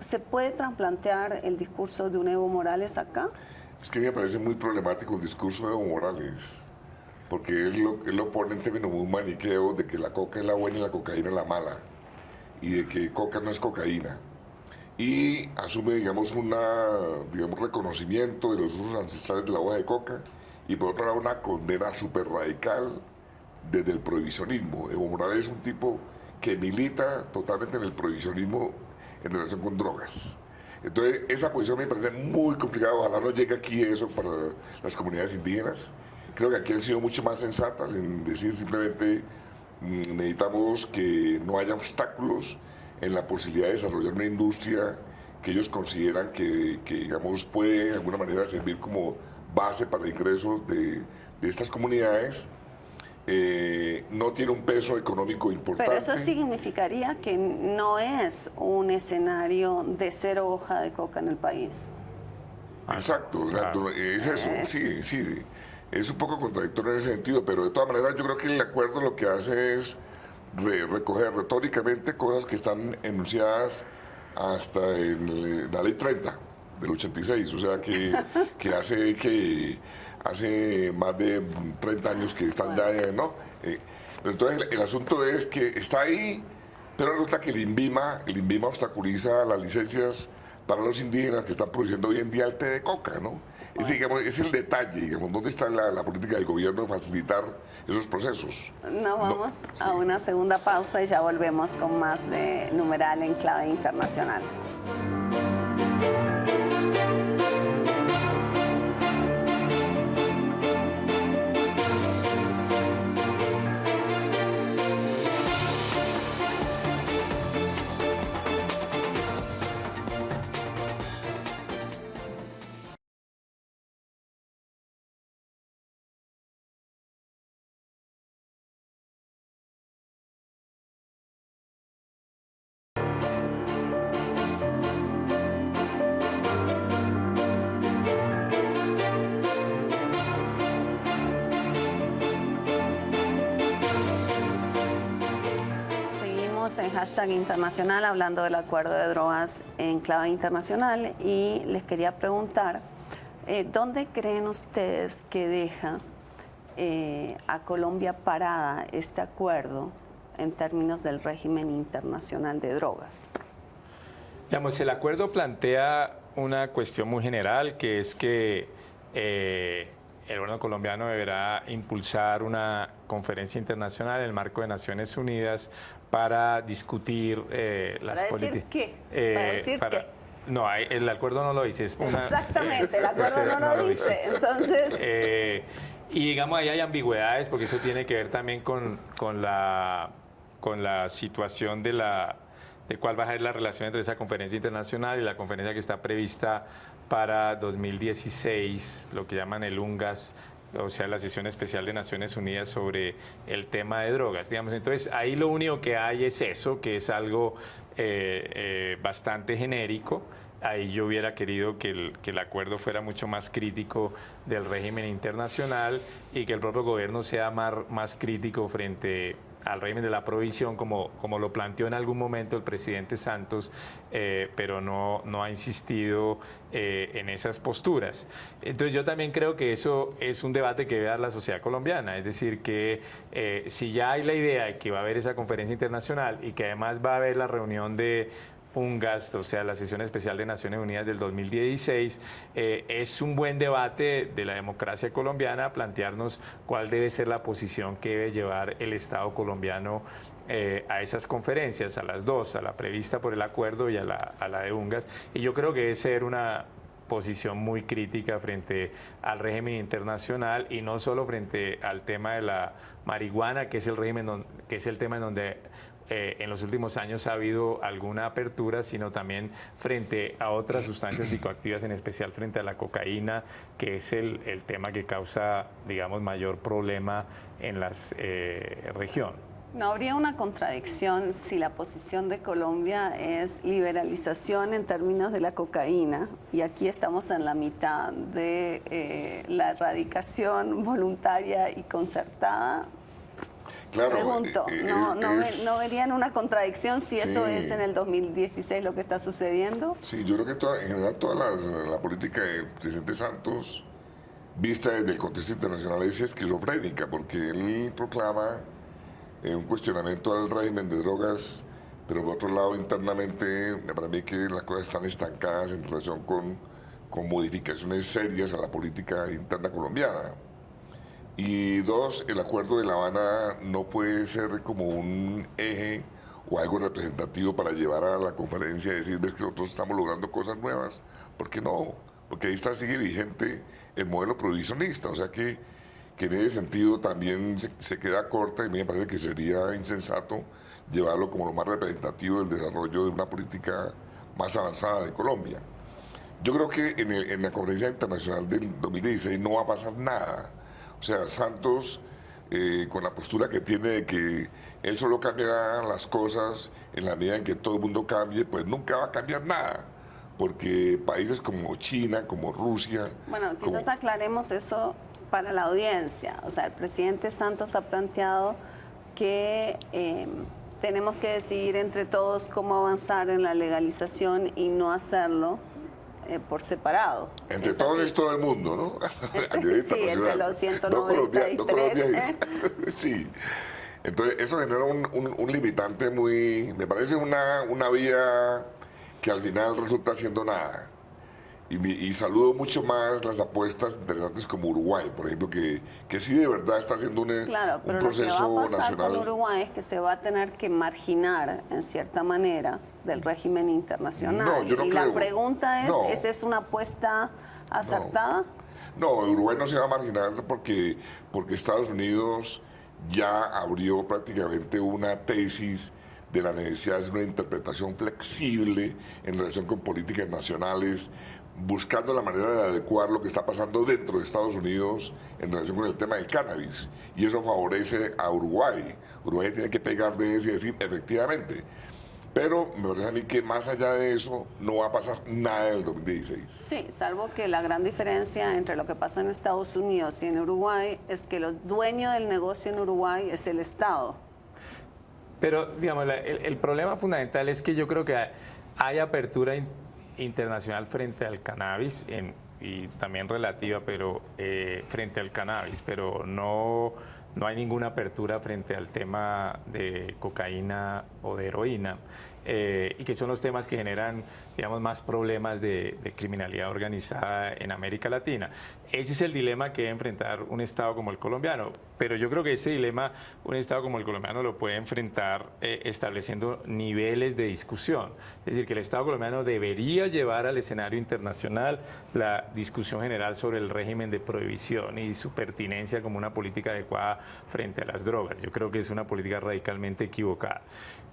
¿Se puede trasplantear el discurso de un Evo Morales acá?
Es que me parece muy problemático el discurso de Evo Morales, porque él lo pone en términos muy maniqueos de que la coca es la buena y la cocaína es la mala, y de que coca no es cocaína. Y asume, digamos, reconocimiento de los usos ancestrales de la hoja de coca, y por otro lado una condena súper radical desde el prohibicionismo. Evo Morales es un tipo que milita totalmente en el prohibicionismo en relación con drogas. Entonces, esa posición me parece muy complicada. Ojalá no llegue aquí eso para las comunidades indígenas. Creo que aquí han sido mucho más sensatas en decir simplemente necesitamos que no haya obstáculos en la posibilidad de desarrollar una industria que ellos consideran que digamos, puede de alguna manera servir como base para ingresos de estas comunidades. No tiene un peso económico importante.
Pero eso significaría que no es un escenario de cero hoja de coca en el país.
Exacto, o sea, es eso, sí. Es un poco contradictorio en ese sentido, pero de todas maneras yo creo que el acuerdo lo que hace es recoger retóricamente cosas que están enunciadas hasta en la ley 30 del 86, o sea que hace más de 30 años que están ya, ¿no? Entonces el asunto es que está ahí, pero resulta que el INVIMA obstaculiza las licencias para los indígenas que están produciendo hoy en día el té de coca, ¿no? Bueno. Es el detalle, digamos, ¿dónde está la política del gobierno de facilitar esos procesos?
Nos vamos a una segunda pausa y ya volvemos con más de Numeral en Clave Internacional. En Hashtag Internacional hablando del acuerdo de drogas en Clave Internacional y les quería preguntar ¿dónde creen ustedes que deja a Colombia parada este acuerdo en términos del régimen internacional de drogas?
Digamos, el acuerdo plantea una cuestión muy general, que es que el gobierno colombiano deberá impulsar una conferencia internacional en el marco de Naciones Unidas para discutir las políticas.
¿Para decir qué?
No, el acuerdo no lo dice.
Exactamente, el acuerdo no lo dice. Entonces...
y digamos, ahí hay ambigüedades, porque eso tiene que ver también con la situación de cuál va a ser la relación entre esa conferencia internacional y la conferencia que está prevista para 2016, lo que llaman el UNGAS, o sea, la sesión especial de Naciones Unidas sobre el tema de drogas, digamos. Entonces, ahí lo único que hay es eso, que es algo bastante genérico. Ahí yo hubiera querido que el acuerdo fuera mucho más crítico del régimen internacional y que el propio gobierno sea más crítico frente al régimen de la prohibición, como lo planteó en algún momento el presidente Santos, pero no ha insistido en esas posturas. Entonces yo también creo que eso es un debate que debe dar la sociedad colombiana, es decir, que si ya hay la idea de que va a haber esa conferencia internacional y que además va a haber la reunión de UNGAS, o sea, la sesión especial de Naciones Unidas del 2016, es un buen debate de la democracia colombiana plantearnos cuál debe ser la posición que debe llevar el Estado colombiano a esas conferencias, a las dos, a la prevista por el acuerdo y a la de UNGAS. Y yo creo que debe ser una posición muy crítica frente al régimen internacional y no solo frente al tema de la marihuana, que es el tema en donde en los últimos años ha habido alguna apertura, sino también frente a otras sustancias psicoactivas, en especial frente a la cocaína, que es el tema que causa, digamos, mayor problema en la región.
¿No habría una contradicción si la posición de Colombia es liberalización en términos de la cocaína y aquí estamos en la mitad de la erradicación voluntaria y concertada?
Claro,
Pregunto, ¿no verían una contradicción si eso es en el 2016 lo que está sucediendo?
Sí, yo creo que en general la política del presidente Santos, vista desde el contexto internacional, es esquizofrénica, porque él proclama un cuestionamiento al régimen de drogas, pero por otro lado, internamente, para mí que las cosas están estancadas en relación con modificaciones serias a la política interna colombiana. Y dos, el acuerdo de La Habana no puede ser como un eje o algo representativo para llevar a la conferencia y decir, ves que nosotros estamos logrando cosas nuevas. ¿Por qué no? Porque ahí sigue vigente el modelo prohibicionista. O sea que en ese sentido también se queda corta y a mí me parece que sería insensato llevarlo como lo más representativo del desarrollo de una política más avanzada de Colombia. Yo creo que en la conferencia internacional del 2016 no va a pasar nada. O sea, Santos, con la postura que tiene de que él solo cambiará las cosas en la medida en que todo el mundo cambie, pues nunca va a cambiar nada. Porque países como China, como Rusia...
Bueno, quizás aclaremos eso para la audiencia. O sea, el presidente Santos ha planteado que tenemos que decidir entre todos cómo avanzar en la legalización y no hacerlo por separado.
Entre todos es todo el mundo, ¿no?
Sí, entre los 193.
No Colombia. Sí. Entonces, eso genera un limitante muy... Me parece una vía que al final resulta siendo nada. Y saludo mucho más las apuestas interesantes como Uruguay, por ejemplo, que sí de verdad está haciendo un proceso
lo que va a pasar
nacional.
Con Uruguay es que se va a tener que marginar, en cierta manera, del régimen internacional.
No, yo no creo.
La pregunta es,
No.
¿esa es una apuesta acertada?
No, Uruguay no se va a marginar porque Estados Unidos ya abrió prácticamente una tesis de la necesidad de una interpretación flexible en relación con políticas nacionales, buscando la manera de adecuar lo que está pasando dentro de Estados Unidos en relación con el tema del cannabis. Y eso favorece a Uruguay. Uruguay tiene que pegar de eso y decir, efectivamente. Pero me parece a mí que más allá de eso no va a pasar nada del 2016.
Sí, salvo que la gran diferencia entre lo que pasa en Estados Unidos y en Uruguay es que el dueño del negocio en Uruguay es el Estado.
Pero, digamos, el problema fundamental es que yo creo que hay apertura internacional frente al cannabis y también relativa, pero frente al cannabis, pero no hay ninguna apertura frente al tema de cocaína o de heroína, y que son los temas que generan, digamos, más problemas de criminalidad organizada en América Latina. Ese es el dilema que debe enfrentar un Estado como el colombiano, pero yo creo que ese dilema un Estado como el colombiano lo puede enfrentar estableciendo niveles de discusión. Es decir, que el Estado colombiano debería llevar al escenario internacional la discusión general sobre el régimen de prohibición y su pertinencia como una política adecuada frente a las drogas. Yo creo que es una política radicalmente equivocada.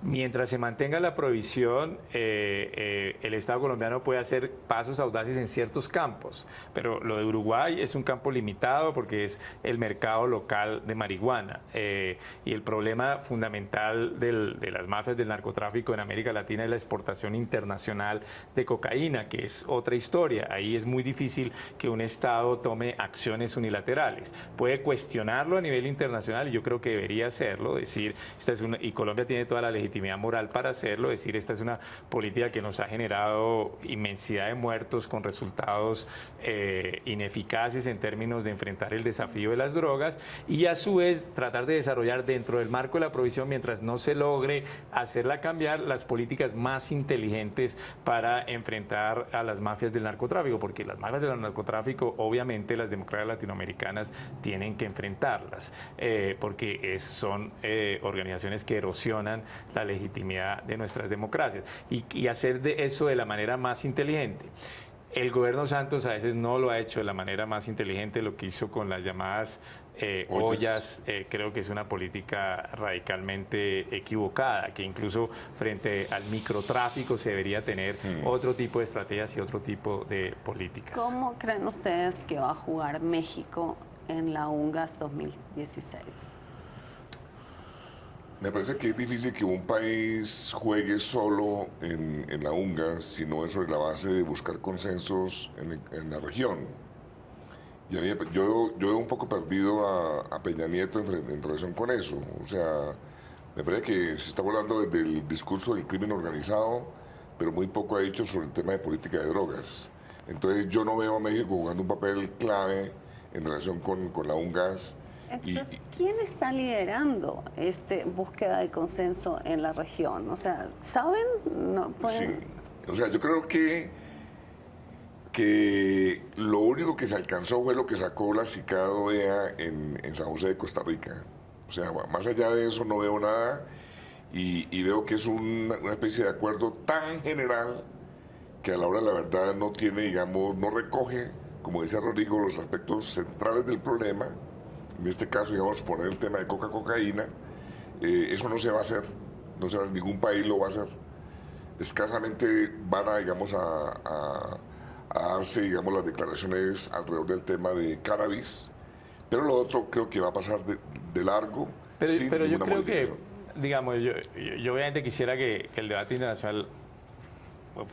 Mientras se mantenga la prohibición, el Estado colombiano puede hacer pasos audaces en ciertos campos, pero lo de Uruguay es un campo limitado porque es el mercado local de marihuana, y el problema fundamental de las mafias del narcotráfico en América Latina es la exportación internacional de cocaína, que es otra historia. Ahí es muy difícil que un Estado tome acciones unilaterales. Puede cuestionarlo a nivel internacional y yo creo que debería hacerlo, decir, y Colombia tiene toda la legitimidad moral para hacerlo, decir, esta es una política que nos ha generado inmensidad de muertos con resultados ineficaces en términos de enfrentar el desafío de las drogas, y a su vez tratar de desarrollar dentro del marco de la prohibición, mientras no se logre hacerla cambiar, las políticas más inteligentes para enfrentar a las mafias del narcotráfico, porque las mafias del narcotráfico obviamente las democracias latinoamericanas tienen que enfrentarlas, porque son organizaciones que erosionan la legitimidad de nuestras democracias, y hacer de eso de la manera más inteligente. El gobierno Santos a veces no lo ha hecho de la manera más inteligente. Lo que hizo con las llamadas ollas, creo que es una política radicalmente equivocada, que incluso frente al microtráfico se debería tener otro tipo de estrategias y otro tipo de políticas.
¿Cómo creen ustedes que va a jugar México en la UNGAS 2016?
Me parece que es difícil que un país juegue solo en la UNGAS, sino es sobre la base de buscar consensos en la región. Y a mí, yo veo un poco perdido a Peña Nieto en relación con eso. O sea, me parece que se está hablando desde el discurso del crimen organizado, pero muy poco ha dicho sobre el tema de política de drogas. Entonces yo no veo a México jugando un papel clave en relación con la UNGAS.
Entonces, ¿quién está liderando esta búsqueda de consenso en la región? O sea, ¿saben? No,
sí, o sea, yo creo que lo único que se alcanzó fue lo que sacó la CICAD OEA en San José de Costa Rica. O sea, más allá de eso no veo nada y veo que es una especie de acuerdo tan general que a la hora de la verdad no tiene, digamos, no recoge, como decía Rodrigo, los aspectos centrales del problema. En este caso, digamos, poner el tema de cocaína, eso no se va a hacer, no se va, ningún país lo va a hacer. Escasamente van a, digamos, a darse, digamos, las declaraciones alrededor del tema de cannabis, pero lo otro creo que va a pasar de largo.
Pero yo creo que, digamos, yo obviamente quisiera que el debate internacional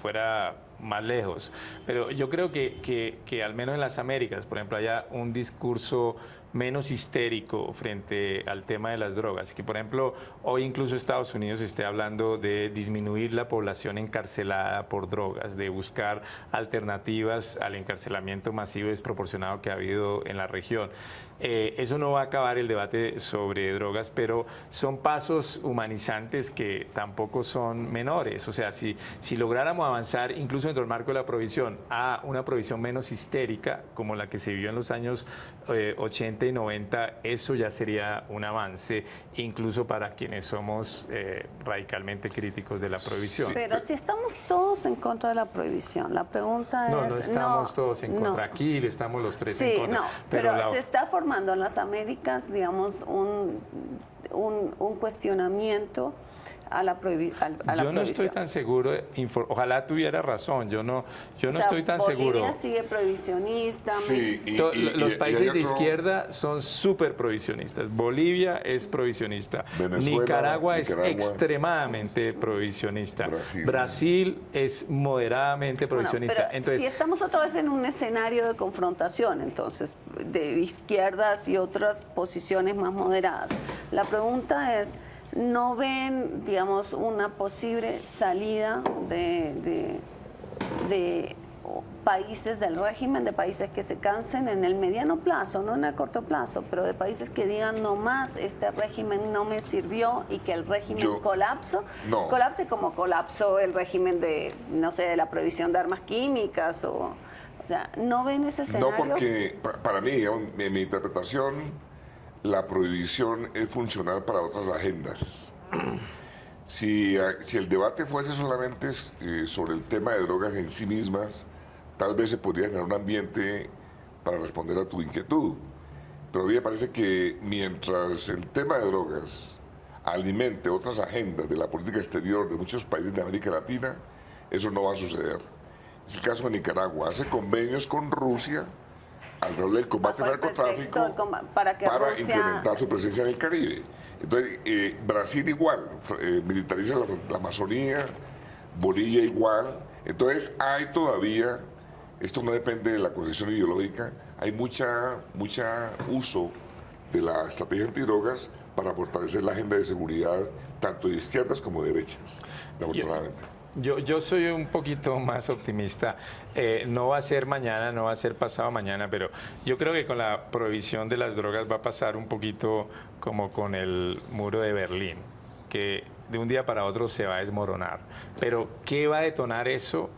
fuera más lejos, pero yo creo que al menos en las Américas, por ejemplo, haya un discurso menos histérico frente al tema de las drogas, que por ejemplo hoy incluso Estados Unidos esté hablando de disminuir la población encarcelada por drogas, de buscar alternativas al encarcelamiento masivo y desproporcionado que ha habido en la región. Eso no va a acabar el debate sobre drogas, pero son pasos humanizantes que tampoco son menores. O sea, si lográramos avanzar incluso dentro del marco de la prohibición a una prohibición menos histérica, como la que se vivió en los años 80 y 90, eso ya sería un avance, incluso para quienes somos radicalmente críticos de la prohibición.
Pero si estamos todos en contra de la prohibición, la pregunta es...
No estamos todos en contra. Aquí estamos los tres en contra.
Sí, pero se está formando en las Américas, digamos, un cuestionamiento a la prohibición.
Yo no estoy tan seguro, ojalá tuviera razón, yo no estoy tan seguro.
Bolivia sigue prohibicionista.
Sí,
los países de izquierda son súper prohibicionistas. Bolivia es prohibicionista. Nicaragua es extremadamente prohibicionista. Brasil es moderadamente prohibicionista.
Bueno, pero
entonces,
si estamos otra vez en un escenario de confrontación, entonces, de izquierdas y otras posiciones más moderadas, la pregunta es... ¿No ven, digamos, una posible salida de países del régimen, de países que se cansen en el mediano plazo, no en el corto plazo, pero de países que digan no más, este régimen no me sirvió y que el régimen colapse como colapsó el régimen de, no sé, de la prohibición de armas químicas o sea, ¿no ven ese escenario?
No, porque para mí, en mi interpretación, la prohibición es funcional para otras agendas. Si el debate fuese solamente sobre el tema de drogas en sí mismas, tal vez se podría generar un ambiente para responder a tu inquietud. Pero a mí me parece que mientras el tema de drogas alimente otras agendas de la política exterior de muchos países de América Latina, eso no va a suceder. Es el caso de Nicaragua. Hace convenios con Rusia alrededor del combate al narcotráfico
para Rusia...
implementar su presencia en el Caribe. Entonces, Brasil igual, militariza la Amazonía, Bolivia igual. Entonces, hay todavía, esto no depende de la concepción ideológica, hay mucha uso de la estrategia antidrogas para fortalecer la agenda de seguridad, tanto de izquierdas como de derechas, afortunadamente.
Yo soy un poquito más optimista. No va a ser mañana, no va a ser pasado mañana, pero yo creo que con la prohibición de las drogas va a pasar un poquito como con el muro de Berlín, que de un día para otro se va a desmoronar. Pero ¿qué va a detonar eso?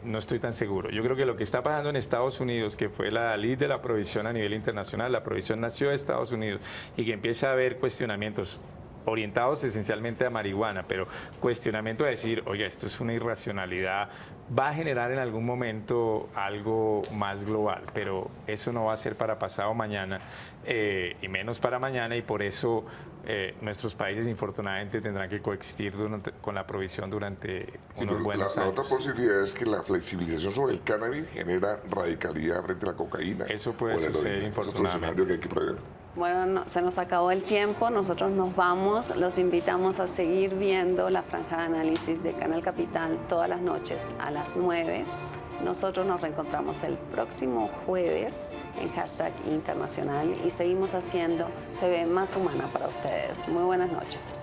No estoy tan seguro. Yo creo que lo que está pasando en Estados Unidos, que fue la ley de la prohibición a nivel internacional, la prohibición nació de Estados Unidos y que empieza a haber cuestionamientos orientados esencialmente a marihuana, pero cuestionamiento a decir, oye, esto es una irracionalidad, va a generar en algún momento algo más global, pero eso no va a ser para pasado mañana y menos para mañana, y por eso nuestros países infortunadamente tendrán que coexistir con la prohibición durante unos buenos años.
La otra posibilidad es que la flexibilización sobre el cannabis genera radicalidad frente a la cocaína.
Eso puede suceder, infortunadamente.
Que hay que prever.
Bueno, se nos acabó el tiempo, nosotros nos vamos, los invitamos a seguir viendo la franja de análisis de Canal Capital todas las noches a las 9. Nosotros nos reencontramos el próximo jueves en Hashtag Internacional y seguimos haciendo TV más humana para ustedes. Muy buenas noches.